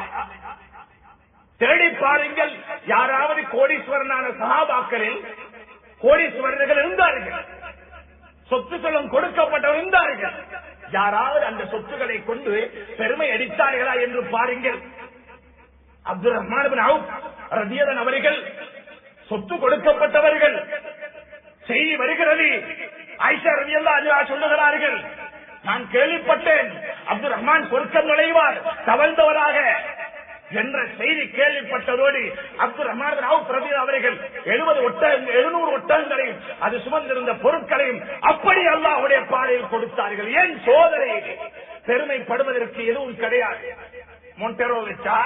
தேடி பாருங்கள், யாராவது கோடீஸ்வரனான சஹாபாக்களில் கோடீஸ்வரர்கள் இருந்தார்கள், சொத்துக்களும் கொடுக்கப்பட்டவர் இருந்தார்கள். யாராவது அந்த சொத்துக்களை கொண்டு பெருமை அடித்தார்களா என்று பாருங்கள். அப்துல் ரஹ்மான் இப்னு அவுஃப் ரலியல்லாஹு அவர்கள் சொத்து கொடுக்கப்பட்டவர்கள். செய்தி வருகிறது, ஆயிஷா ரலியல்லாஹு அன்ஹா சொல்லுகிறார்கள், நான் கேள்விப்பட்டேன் அப்துல் ரஹ்மான் சொர்க்கம் நுழைவார் தவழ்ந்தவராக என்ற செய்தி கேள்விப்பட்டதோடு அப்துல் ரஹ்மான் இப்னு அவுஃப் ரலியல்லாஹு அவர்கள் 700 ஒட்டகங்களையும் அது சுமந்திருந்த பொருட்களையும் அப்படி அல்லாஹ்வுடைய பாதையில் கொடுத்தார்கள். ஏன் சோதனை? பெருமைப்படுவதற்கு எதுவும் கிடையாது. மொண்டெரோ வச்சா,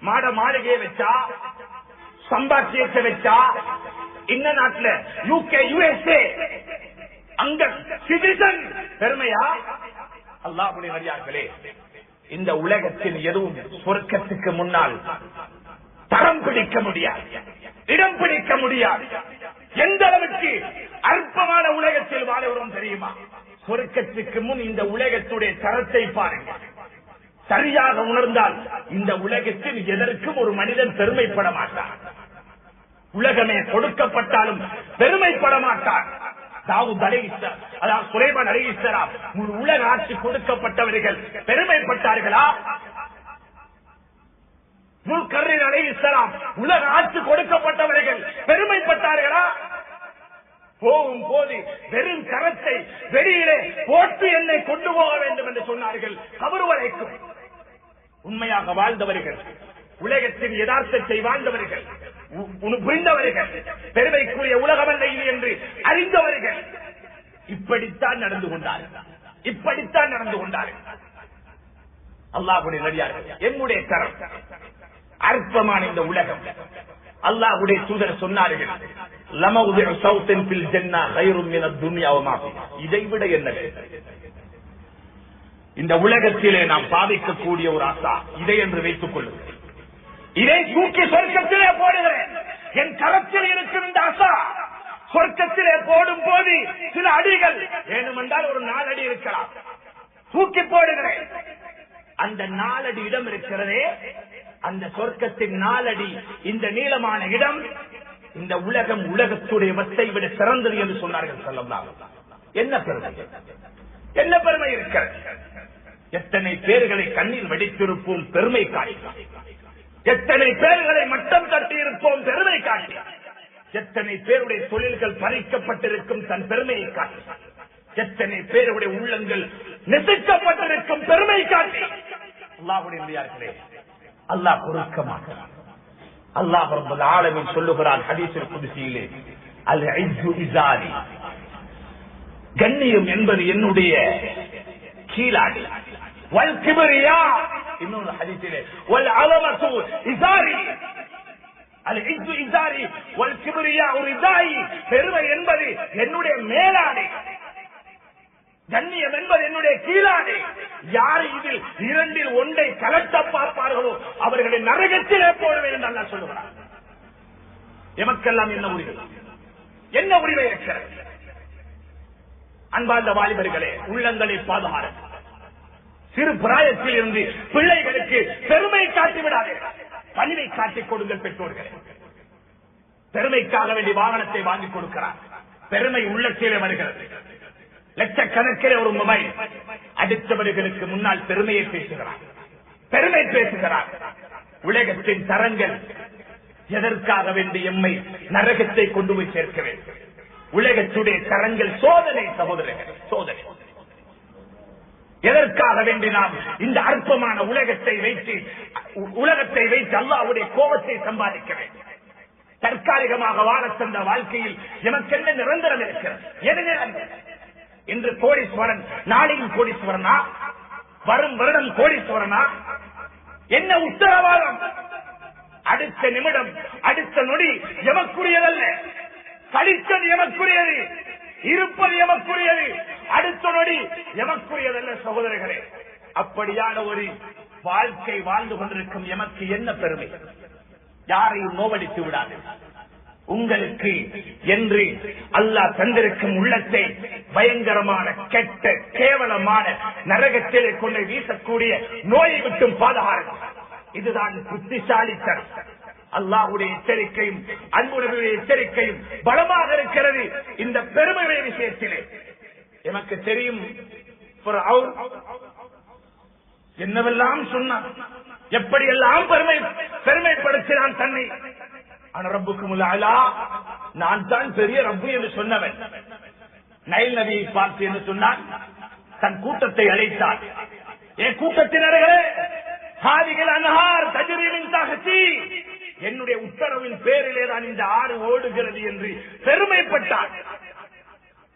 மாட மாளிகையை வச்சா, சம்பாத்தியத்தை வச்சா, இந்த நாட்டில் யூகே, யுஎஸ்ஏ, அங்க சிட்டிசன் பெருமையா? அல்லாஹ்வுடைய நடிகார்களே, இந்த உலகத்தில் எதுவும் சொர்க்கத்துக்கு முன்னால் தரம் பிடிக்க முடியாது, இடம் பிடிக்க முடியாது. எந்த அளவுக்கு அற்பமான உலகத்தில் வாழ்கிறோம் தெரியுமா? சொர்க்கத்துக்கு முன் இந்த உலகத்துடைய தரத்தை பாருங்கள். சரியாக உணர்ந்தால் இந்த உலகத்தில் எதற்கும் ஒரு மனிதன் பெருமைப்பட மாட்டான். உலகமே கொடுக்கப்பட்டாலும் பெருமைப்பட மாட்டான். தாவூத் அலைஹிஸ்ஸலாம், அதாவது சுலைமான் அலைஹிஸ்ஸலாம், உலக ஆட்சி கொடுக்கப்பட்டவர்கள் பெருமைப்பட்டார்களா? முல்கர்ரின் அலைஹிஸ்ஸலாம், உலக ஆட்சி கொடுக்கப்பட்டவர்கள் பெருமைப்பட்டார்களா? போகும் போது வெறும் கரத்தை வெளியிலே போட்டு என்னை கொண்டு போக வேண்டும் என்று சொன்னார்கள். கபர் வரைக்கும் உண்மையாக வாழ்ந்தவர்கள், உலகத்தின் யதார்த்தத்தை வாழ்ந்தவர்கள், புரிந்தவர்கள், பெருமைக்குரிய உலகமல்ல இது என்று அறிந்தவர்கள் இப்படித்தான் நடந்து கொண்டார்கள். இப்படித்தான் நடந்து கொண்டார்கள். அல்லாஹ்வுடைய நடிகார்கள், என்னுடைய தரம் அற்பமான இந்த உலகம். அல்லாஹ்வுடைய தூதர் சொன்னார்கள், லமவுதிஉ சௌத்தின் ஃபில் ஜன்னah கைரும் மினத் துன்யா வ மா ஃபிஹா. இதைவிட என்ன இந்த உலகத்திலே நாம் பாதிக்கக்கூடிய ஒரு ஆசா இதை என்று வைத்துக் கொள்ளுங்கள். இதை தூக்கி சொர்க்கத்திலே போடுகிறேன். என் கரத்தில் இருக்கும் இந்த ஆசா சொர்க்கத்திலே போடும் போது சில அடிகள் வேணுமென்றால் ஒரு 4 அடி இருக்கலாம், தூக்கி போடுகிறேன். அந்த 4 அடி இடம் இருக்கிறதே, அந்த சொர்க்கத்தின் 4 அடி இந்த நீளமான இடம் இந்த உலகம் உலகத்துடைய வத்தை விட சிறந்தது என்று சொன்னார்கள் ஸல்லல்லாஹு அலைஹி வஸல்லம். என்ன பெருமை, என்ன பெருமை இருக்கிறது? எத்தனை பேர்களை கண்ணில் வெடித்திருப்போம் பெருமை காட்டி, எத்தனை பேர்களை மட்டம் தட்டி இருப்போம் பெருமை காட்டி, எத்தனை பேருடைய தொழில்கள் பறிக்கப்பட்டிருக்கும் தன் பெருமையை காட்டி, எத்தனை பேருடைய உள்ளங்கள் நெசுக்கப்பட்டிருக்கும் பெருமை காட்டி. அல்லாஹ்வுடைய நடிகார்களே, அல்லாஹ் பொறுக்கமாக, அல்லாஹ் ரப்பல் ஆலமீன் சொல்லுகிறான் ஹதீஸில் குத்ஸியிலே, அல் இஸ்ஸு இஸாரி, கண்ணியம் என்பது என்னுடைய கீழாடி, வல் கிப்ரியா, இன்னொரு ஹதீஸிலே வல் அலமது இஸாரி, அல் இஸ்ஸு இஸாரி வல் கிப்ரியா ரிதாயி, பெருமை என்பது என்னுடைய மேலாடை. கண்ணியம் என்பது என்னுடைய கீழானே. யார் இதில் இரண்டில் ஒன்றை கலட்ட பார்ப்பார்களோ அவர்களை நரகத்திலே போடுவேன் என்று அல்லாஹ் சொல்லுகிறார். எமக்கெல்லாம் என்ன உரிமை, என்ன உரிமை இருக்கிறது? அன்பார்ந்த வாலிபர்களே, உள்ளங்களை பாதுகாக்க சிறு பிராயத்தில் இருந்து பிள்ளைகளுக்கு பெருமை காட்டிவிடாதீர்கள், பணிவை காட்டிக் கொடுங்கள். பெற்றோர்களே, பெருமைக்காக வேண்டிய வாகனத்தை வாங்கி கொடுக்கிறார், பெருமை உள்ளத்திலே வருகிறது. லட்சக்கணக்கிலே ஒரு மொபைல், அடுத்தவர்களுக்கு முன்னால் பெருமையை பேசுகிறார், பெருமை பேசுகிறார். உலகத்தின் தரங்கள் எதற்காக வேண்டிய எம்மை நரகத்தை கொண்டு போய் சேர்க்க வேண்டும்? உலகத்துடைய தரங்கள் சோதனை சகோதரர்கள், சோதனை. எதற்காக வேண்டி நாம் இந்த அற்பமான உலகத்தை வைத்து அல்லாஹ்வுடைய கோபத்தை சம்பாதிக்க வேண்டும்? தற்காலிகமாக வாழ தந்த வாழ்க்கையில் எமக்கென்ன நிரந்தரம் இருக்கிறது? எது நிரந்தரம்? இன்று கோடீஸ்வரன், நாளையும் கோடீஸ்வரனா? வரும் வருடம் கோடீஸ்வரனா? என்ன உத்தரவாதம்? அடுத்த நிமிடம், அடுத்த நொடி எமக்குரியதல்ல. கழித்தது எமக்குரியது, இருப்பது எமக்குரியது, அடுத்த நொடி எமக்குரியதல்ல. சகோதரர்களே, அப்படியான ஒரு வாழ்க்கை வாழ்ந்து கொண்டிருக்கும் எமக்கு என்ன பெருமை? யாரையும் நோவடித்து விடாது. உங்களுக்கு என்று அல்லாஹ் தந்திருக்கும் உள்ளத்தை பயங்கரமான கெட்ட கேவலமான நரகத்திலே கொண்டு வீசக்கூடிய நோயை விட்டும் பாதுகாக்கும். இதுதான் புத்திசாலித்தனம். அல்லாஹ்வுடைய எச்சரிக்கையும் அன்புடைய எச்சரிக்கையும் பலமாக இருக்கிறது இந்த பெருமையுடைய விஷயத்திலே. எனக்கு தெரியும் என்னவெல்லாம் சொன்னான், எப்படியெல்லாம் பெருமைப்படுத்தினான் தன்னை. ஆனா ரப்புக்கும் அலா, நான் தான் பெரிய ரப்பு என்று சொன்னவன். நைல் நபியை பார்த்து என்று சொன்னான், தன் கூட்டத்தை அழைத்தார். என் கூட்டத்தினர்களே, ஹாதிகள் அன்ஹார் தஜ்ரீமின் தஹ்தி, என்னுடைய உத்தரவின் பேரிலே தான் இந்த ஆறு ஓடுகிறது என்று பெருமைப்பட்டார்.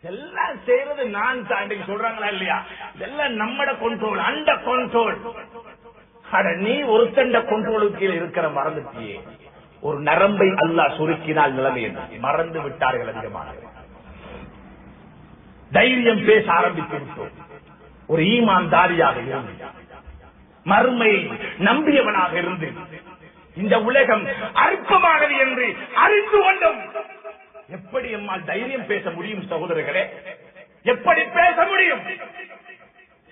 எல்லாம் செய்யறது நான் தான் சொல்றாங்களா இல்லையா? இதெல்லாம் நம்மட கண்ட்ரோல், அண்ட கண்ட்ரோல். நீ ஒருத்தண்ட கண்ட்ரோலுக்கு இருக்கிற மறந்துட்டியே. ஒரு நரம்பை அல்லாஹ் சுருக்கினால் நிலைமை மறந்து விட்டார்கள் அதிகமானவர்கள். தைரியம் பேச ஆரம்பித்து விட்டோம். ஒரு ஈமான்தாரியாக இருந்து, மறுமையை நம்பியவனாக இருந்து, இந்த உலகம் அற்பமானது என்று அறிந்து கொண்டோம். எப்படி எம்மால் தைரியம் பேச முடியும் சகோதரர்களே? எப்படி பேச முடியும்?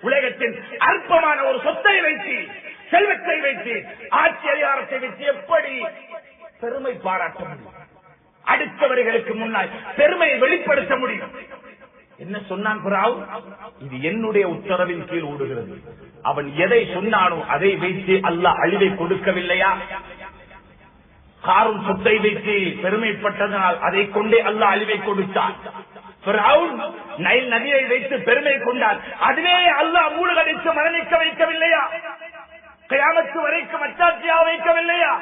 உலகத்தின் அற்பமான ஒரு சொத்தை வைத்து, செல்வத்தை வைத்து, ஆட்சி அதிகாரத்தை வைத்து எப்படி பெருமை பாராட்ட முடியும்? அடுத்தவர்களுக்கு முன்னால் பெருமையை வெளிப்படுத்த முடியும்? என்ன சொன்னான் பிராவ்? இது என்னுடைய உத்தரவின் கீழ் ஓடுகிறது. அவன் எதை சொன்னானோ அதை வைத்து அல்லாஹ் அழிவை கொடுக்கவில்லையா? காரும் சொத்தை வைத்து பெருமைப்பட்டதனால் அதை கொண்டே அல்லாஹ் அழிவை கொடுத்தான். நைல் நதியை வைத்து பெருமை கொண்டார், அதுவே அல்லாஹ் மூழ்கடித்து மரணிக்க வைக்கவில்லையா? கியாமத்து வரைக்கும் அச்சாட்சியாக வைக்கவில்லையா?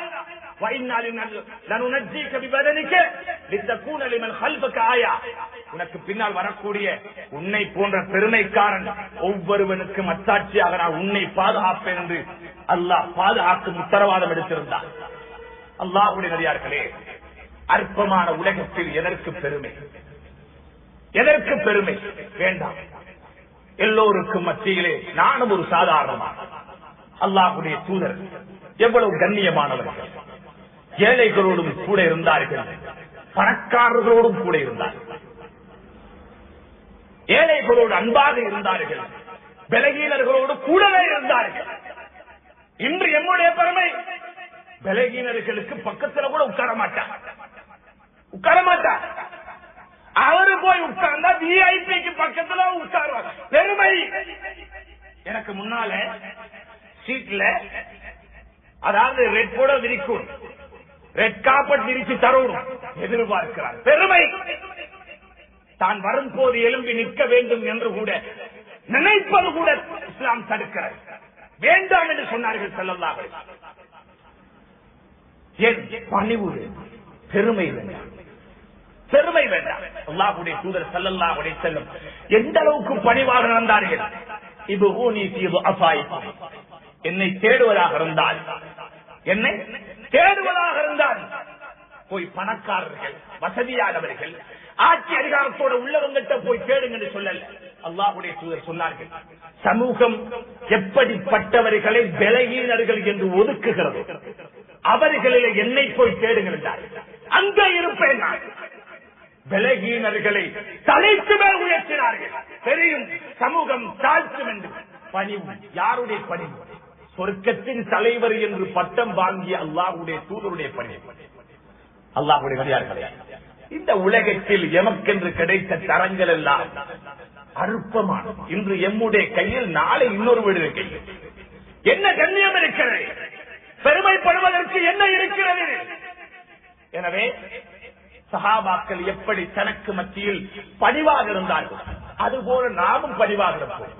உனக்கு பின்னால் வரக்கூடிய உன்னை போன்ற பெருமைக்காரன் ஒவ்வொருவனுக்கும் அச்சாட்சியாக நான் உன்னை பாதுகாப்பேன் என்று அல்லாஹ் பாதுகாக்கும் உத்தரவாதம் எடுத்திருந்தார். அல்லாஹ்வுடைய நடிகார்களே, அற்பமான உலகத்தில் எதற்கு பெருமை? எதற்கு பெருமை வேண்டாம். எல்லோருக்கும் மத்தியிலே நானும் ஒரு சாதாரணமான அல்லாஹ்வுடைய தூதர். எவ்வளவு கண்ணியமானவர்கள். ஏழைகளோடும் கூட இருந்தார்கள், பணக்காரர்களோடும் கூட இருந்தார்கள். ஏழைகளோடு அன்பாக இருந்தார்கள், பலகீனர்களோடு கூடவே இருந்தார்கள். இன்று எம்முடைய பெருமை, பலகீனர்களுக்கு பக்கத்தில் கூட உட்கார மாட்டார். அவரு போய் உட்கார்ந்தா விஐபிக்கு பக்கத்துல உட்காருவார். பெருமை. எனக்கு முன்னால சீட்ல, அதாவது ரெட் போட விரிக்கும், ரெட் காப்பட் விரிச்சு தரணும் எதிர்பார்க்கிறார். பெருமை. தான் வரும்போது எழும்பி நிற்க வேண்டும் என்று கூட நினைப்பது கூட இஸ்லாம் தடுக்கிறது. வேண்டாம் என்று சொன்னார்கள் ஸல்லல்லாஹு அலைஹி வஸல்லம். ஏன்? பணிவு. பெருமை வேண்டாம், பெருமை வேண்டாம். அல்லாஹ்வுடைய தூதர் ஸல்லல்லாஹு அலைஹி வஸல்லம் எந்த அளவுக்கு பணிவாக நடந்தார்கள். இப்ஊனி ஃபீ துஅஃபாயிக்கும், என்னை தேடுவதாக இருந்தால் போய் பணக்காரர்கள், வசதியானவர்கள், ஆட்சி அதிகாரத்தோட உள்ளவங்கிட்ட போய் கேளுங்கன்னு சொல்லல. அல்லாஹ்வுடைய தூதர் சொன்னார்கள், சமூகம் எப்படிப்பட்டவர்களை பலகீனர்கள் என்று ஒதுக்குகிறது, அவர்களில் என்னை போய் தேடுங்கள் என்றார்கள். அங்க இருப்பேன் நான். பலகீனர்களை தலைக்கு மேல் உயர்த்தினார்கள். தெரியும் சமூகம் தாழ்த்தும் என்று. பணிவு, யாருடைய பணிவு? சொர்க்கத்தின் தலைவர் என்று பட்டம் வாங்கிய அல்லாஹ்வுடைய தூதருடைய பணிவு. அல்லாஹ்வுடைய வழியார்களே, இந்த உலகத்தில் எமக்கென்று கிடைத்த தரங்கள் எல்லாம் அற்பமான. இன்று எம்முடைய கையில், நாளை இன்னொரு வீடு கையில். என்ன கண்ணியம் இருக்கிறது? பெருமைப்படுவதற்கு என்ன இருக்கிறது? எனவே சஹாபாக்கள் எப்படி தனக்கு மத்தியில் பணிவாக இருந்தார்கள், அதுபோல நாமும் பணிவாக இருப்போம்.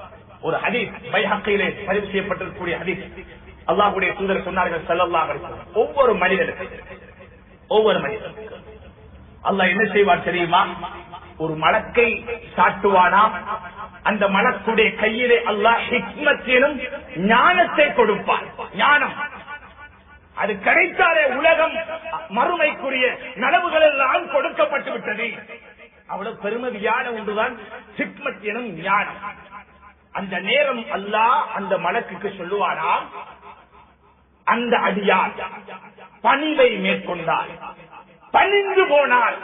ஒரு ஹதீஸ் பைஹக்கியிலே பதிவு செய்யப்பட்டிருக்கக்கூடிய ஹதீஸ், அல்லாஹ்வுடைய தூதர் சொன்னார்கள் ஸல்லல்லாஹு அலைஹி வஸல்லம், ஒவ்வொரு மனிதனுக்கும் அல்லாஹ் என்ன செய்வார் தெரியுமா? ஒரு மலக்கை சாட்டுவானாம். அந்த மலக்குடைய கையிலே அல்லாஹ் ஹிக்மத் எனும் ஞானத்தை கொடுப்பார். ஞானம் அது கிடைத்தாலே உலகம் மறுமைக்குரிய நனவுகள் எல்லாம் கொடுக்கப்பட்டு விட்டது. அவ்வளவு பெருமதியான ஒன்றுதான் ஹிக்மத் எனும் ஞானம். அந்த நேரம் அல்லாஹ் அந்த மலக்குக்கு சொல்லுவானாம், அந்த அடியார் பணிவை மேற்கொண்டால், பணிந்து போனால்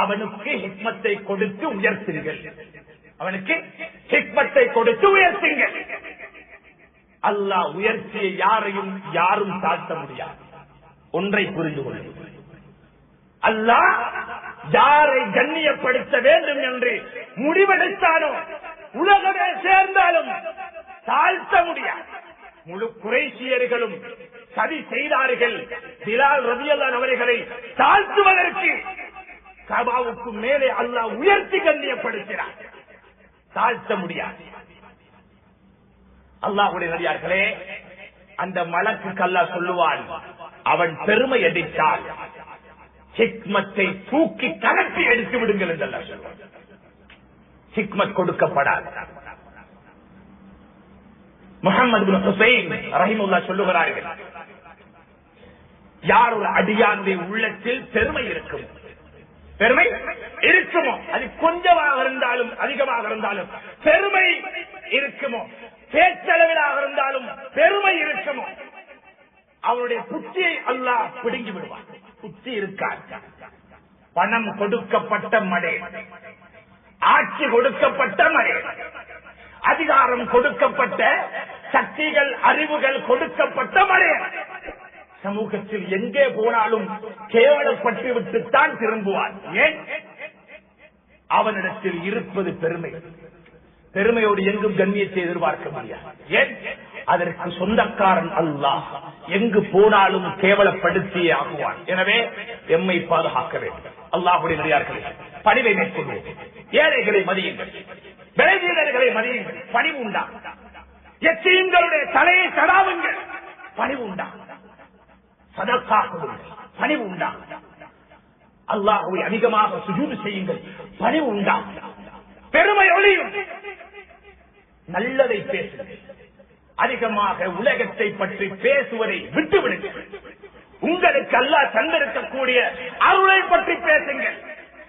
அவனுக்கு ஹிக்மத்தை கொடுத்து உயர்த்துங்கள். அவனுக்கு ஹிக்மத்தை கொடுத்து உயர்த்துங்கள். அல்லாஹ் உயர்த்திய யாரையும் யாரும் தாழ்த்த முடியாது. ஒன்றை புரிந்து கொள்ளுங்கள், அல்லாஹ் யாரை கண்ணியப்படுத்த வேண்டும் என்று முடிவெடுத்தானோ உலகமே சேர்ந்தாலும் தாழ்த்த முடியாது. முழு குறைஷியர்களும் சதி செய்தார்கள் பிலால் ரலியல்லாஹு அவர்களை தாழ்த்துவதற்கு. கபாவுக்கு மேலே அல்லாஹ் உயர்த்தி கண்ணியப்படுத்தினார், தாழ்த்த முடியாது. அல்லாஹ்வுடைய நபியார்களே, அந்த மலக்குக்கு அல்லாஹ் சொல்லுவான், அவன் பெருமை அடித்தால் ஹிக்மத்தை தூக்கி கலட்டி எடுத்து விடுங்கள் என்று அல்லாஹ் சொல்லுவான். ஹிக்மத் கொடுக்கப்படாது. முஹம்மது இப்னு ஹுசைன் ரஹிமஹுல்லாஹ் சொல்லுகிறார்கள், யார் ஒரு அடியானுடைய உள்ளத்தில் பெருமை இருக்குமோ, அது கொஞ்சமாக இருந்தாலும் அதிகமாக இருந்தாலும் பெருமை இருக்குமோ, பேச்சளவிலாக இருந்தாலும் பெருமை இருக்குமோ, அவருடைய புத்தியை அல்லாஹ் பிடுங்கி விடுவார். புத்தி இருக்காது. பணம் கொடுக்கப்பட்ட மடை, ஆட்சி கொடுக்கப்பட்ட மடை, அதிகாரம் கொடுக்கப்பட்ட, சக்திகள் அறிவுகள் கொடுக்கப்பட்ட மடை, சமூகத்தில் எங்கே போனாலும் கேவலப்பட்டு விட்டுத்தான் திரும்புவார். ஏன்? அவனிடத்தில் இருப்பது பெருமை. பெருமையோடு எங்கும் கண்ணியத்தை எதிர்பார்க்க முடியாது. ஏன்? அதற்கு சொந்தக்காரன் அல்லாஹ். எங்கு போனாலும் கேவலப்படுத்தியே ஆகுவான். எனவே எம்மை பாதுகாக்க வேண்டும். அல்லாஹ்வுடைய நடிகார்களே, பணிவை மேற்கொள்வோம். ஏழைகளை மதியுங்கள், விளைவீரர்களை மதியுங்கள், பணிவு உண்டா? எத்தீம்களுடைய தலையை தடாவுங்கள், பணிவு உண்டா? சதக்கா கொடுங்கள், பணிவு உண்டா? அல்லாஹ்வை அதிகமாக சுஜூது செய்யுங்கள், பணிவு உண்டா? பெருமை ஒளியும், நல்லதை பேசுங்கள். அதிகமாக உலகத்தை பற்றி பேசுவதை விட்டுவிடுங்கள். உங்களுக்கு அல்லாஹ் தந்திருக்கக்கூடிய அருளை பற்றி பேசுங்கள்.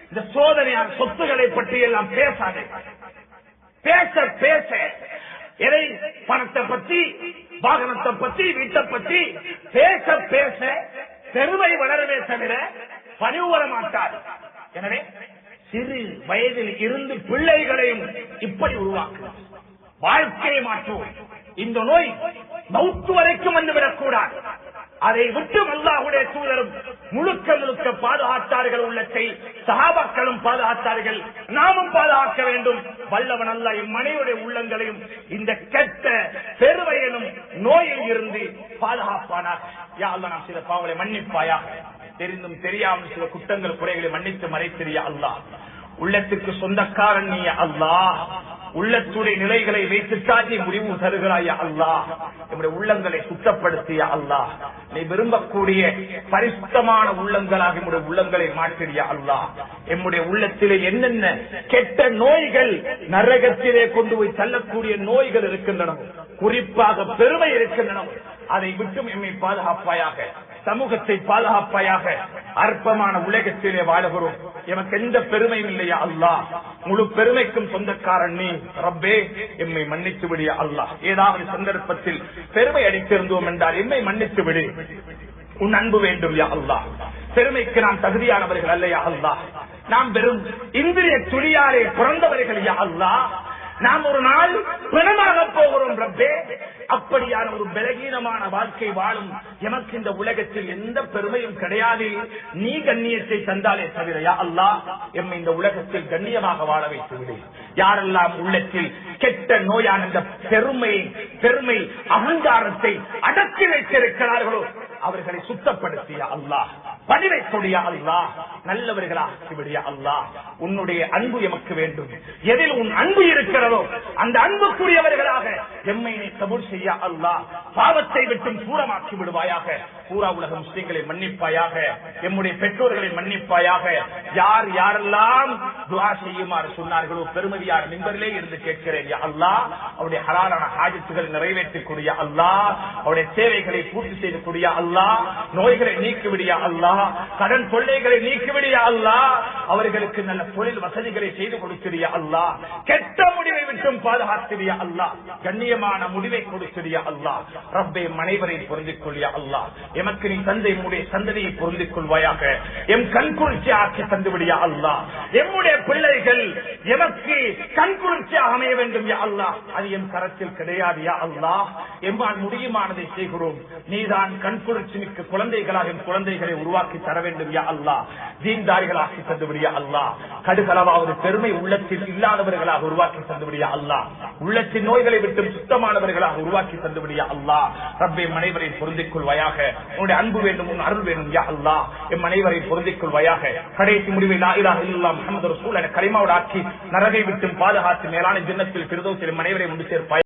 இந்த சோதனையான சொத்துக்களை பற்றி எல்லாம் பேசாதே. பேச பேச எதை, பணத்தை பற்றி, வாகனத்தை பற்றி, வீட்டை பற்றி பேச பேச பெருமை வளரவே தவிர பணிவு வர மாட்டார். எனவே சிறு வயதில் இருந்து பிள்ளைகளையும் இப்படி உருவாக்குவோம். வாழ்க்கையை மாற்றுவோம். இந்த நோய் மௌத்து வரைக்கும் வந்துவிடக்கூடாது. அதை விட்டு அல்லாஹ்வுடைய தூதரும் முழுக்க முழுக்க பாதுகாத்தார்கள். உள்ளத்தை சஹாபாக்களும் பாதுகாத்தார்கள். நாமும் பாதுகாக்க வேண்டும். வல்லவன் அல்லாஹ் இம்மனையுடைய உள்ளங்களையும் இந்த கெட்ட பெருமையிலும் நோயில் இருந்து பாதுகாப்பானார். யா அல்லாஹ், நாம் சில பாவங்களை மன்னிப்பாயாக. தெரிந்தும் தெரியாமல் சில குற்றங்கள் குறைகளை மன்னித்து மறைத்திரியா அல்லாஹ். உள்ளத்துக்கு சொந்தக்காரன் நீ அல்லாஹ். உள்ளத்துடைய நிலைகளை வைத்துத்தான் நீ முடிவு தருகிறாயா அல்லாஹ். நம்முடைய உள்ளங்களை சுத்தப்படுத்தியா அல்லாஹ். நீ விரும்பக்கூடிய பரிசுத்தமான உள்ளங்களாக நம்முடைய உள்ளங்களை மாற்றியா அல்லாஹ். நம்முடைய உள்ளத்திலே என்னென்ன கெட்ட நோய்கள், நரகத்திலே கொண்டு போய் தள்ளக்கூடிய நோய்கள் இருக்கின்றன, குறிப்பாக பெருமை இருக்கின்றன, அதை விட்டும் எம்மை பாதுகாப்பாயாக. சமூகத்தை பாதுகாப்பாயாக. அற்பமான உலகத்திலே வாழுகிறோம், எமக்கு எந்த பெருமையும் இல்லையா அல்லாஹ், முழு பெருமைக்கும் சொந்தக்காரன் நீ ரப்பே, எம்மை மன்னித்து விடியா அல்லாஹ். ஏதாவது சந்தர்ப்பத்தில் பெருமை அடித்திருந்தோம் என்றால் எம்மை மன்னித்து விடு, உன் அன்பு வேண்டும் யா அல்லாஹ். பெருமைக்கு நாம் தகுதியானவர்கள் அல்லையா அல்லாஹ், நாம் வெறும் இந்திரிய துளியாலே பிறந்தவர்கள் யா அல்லாஹ். நாம் ஒரு நாள் பிணமாக போகிறோம் ரப்பே. அப்படியான ஒரு பலகீனமான வாழ்க்கை வாழும் எமக்கு இந்த உலகத்தில் எந்த பெருமையும் கிடையாது. நீ கண்ணியத்தை தந்தாலே தவிர யா அல்லாஹ், எம்மை இந்த உலகத்தில் கண்ணியமாக வாழ வைத்து விடு. யாரெல்லாம் உள்ளத்தில் கெட்ட நோயான இந்த பெருமை அகங்காரத்தை அடக்கி வைத்திருக்கிறார்களோ அவர்களை சுத்தப்படுத்திய அல்லாஹ், பணிவை கொடிய அல்லாஹ், நல்லவர்களாக விடிய அல்லாஹ். உன்னுடைய அன்பு எமக்கு வேண்டும். எதில் உன் அன்பு இருக்கிறதோ அந்த அன்புக்குரியவர்களாக எம்மை நீ கபூல் செய்ய அல்லாஹ். பாவத்தை விட்டும் தூரமாக்கி விடுவாயாக. பூரா உலக முஸ்லிம்களை மன்னிப்பாயாக, எம்முடைய பெற்றோர்களை மன்னிப்பாயாக. யார் யாரெல்லாம் துஆ செய்யுமாறு சொன்னார்களோ பெருமதியான மிம்பரிலே இருந்து கேட்கிறேன் யா அல்லாஹ். அவருடைய ஹலாலான ஹாஜத்துகளை நிறைவேற்றக்கூடிய அல்லாஹ், அவருடைய தேவைகளை பூர்த்தி செய்யக்கூடிய அல்லாஹ், நோய்களை நீக்கிவிடியா அல்லாஹ், கடன் தொல்லைகளை நீக்கிவிடியா அல்லாஹ், அவர்களுக்கு நல்ல தொழில் வசதிகளை செய்து கொடுக்கிறியா அல்லாஹ், கெட்ட முடிவை விட்டும் பாதுகாத்திரியா அல்லாஹ், கண்ணியமான முடிவை கொடுக்கிறியா அல்லாஹ். ரப்பே, அனைவரை பொருந்திக் கொள்ளியா அல்லாஹ். எமக்கு நீ தந்தை எம்முடைய சந்ததியை பொருந்திக் கொள்வாயாக. எம் கண்குளிர்ச்சி ஆக்கி தந்துவிடியா அல்லாஹ். எம்முடைய பிள்ளைகள் எமக்கு கண்குளிர்ச்சியாக அமைய வேண்டும் யா அல்லாஹ். அது எம் கரத்தில் கிடையாது யா அல்லாஹ். எம்மால் முடியுமானதை செய்கிறோம். நீதான் கண்குளிர்ச்சி மிக்க குழந்தைகளாக எம் குழந்தைகளை உருவாக்கி தர வேண்டும் யா அல்லாஹ். தீன்தாரிகளாக்கி தந்துவிடியா அல்லாஹ். கடுகளவாவது பெருமை உள்ளத்தில் இல்லாதவர்களாக உருவாக்கி தந்துவிடியா அல்லாஹ். உள்ளத்தின் நோய்களை விட்டு சுத்தமானவர்களாக உருவாக்கி தந்துவிடியா அல்லாஹ். ரப்பே, அனைவரை பொருந்திக் கொள்வாயாக. உன்னுடைய அன்பு வேண்டும், உன் அருள் வேண்டும் யா அல்லாஹ். எம் அனைவரை பொருந்திக் கொள்வாயாக. கடைசி முடிவை லா இலாஹ இல்லல்லாஹ் முஹம்மது ரசூல் என கலிமாவோடு ஆக்கி நரகை விட்டு பாதுகாத்து மேலான ஜன்னத்தில் ஃபிர்தௌஸில் அனைவரை ஒன்று சேர்ப்பாய்.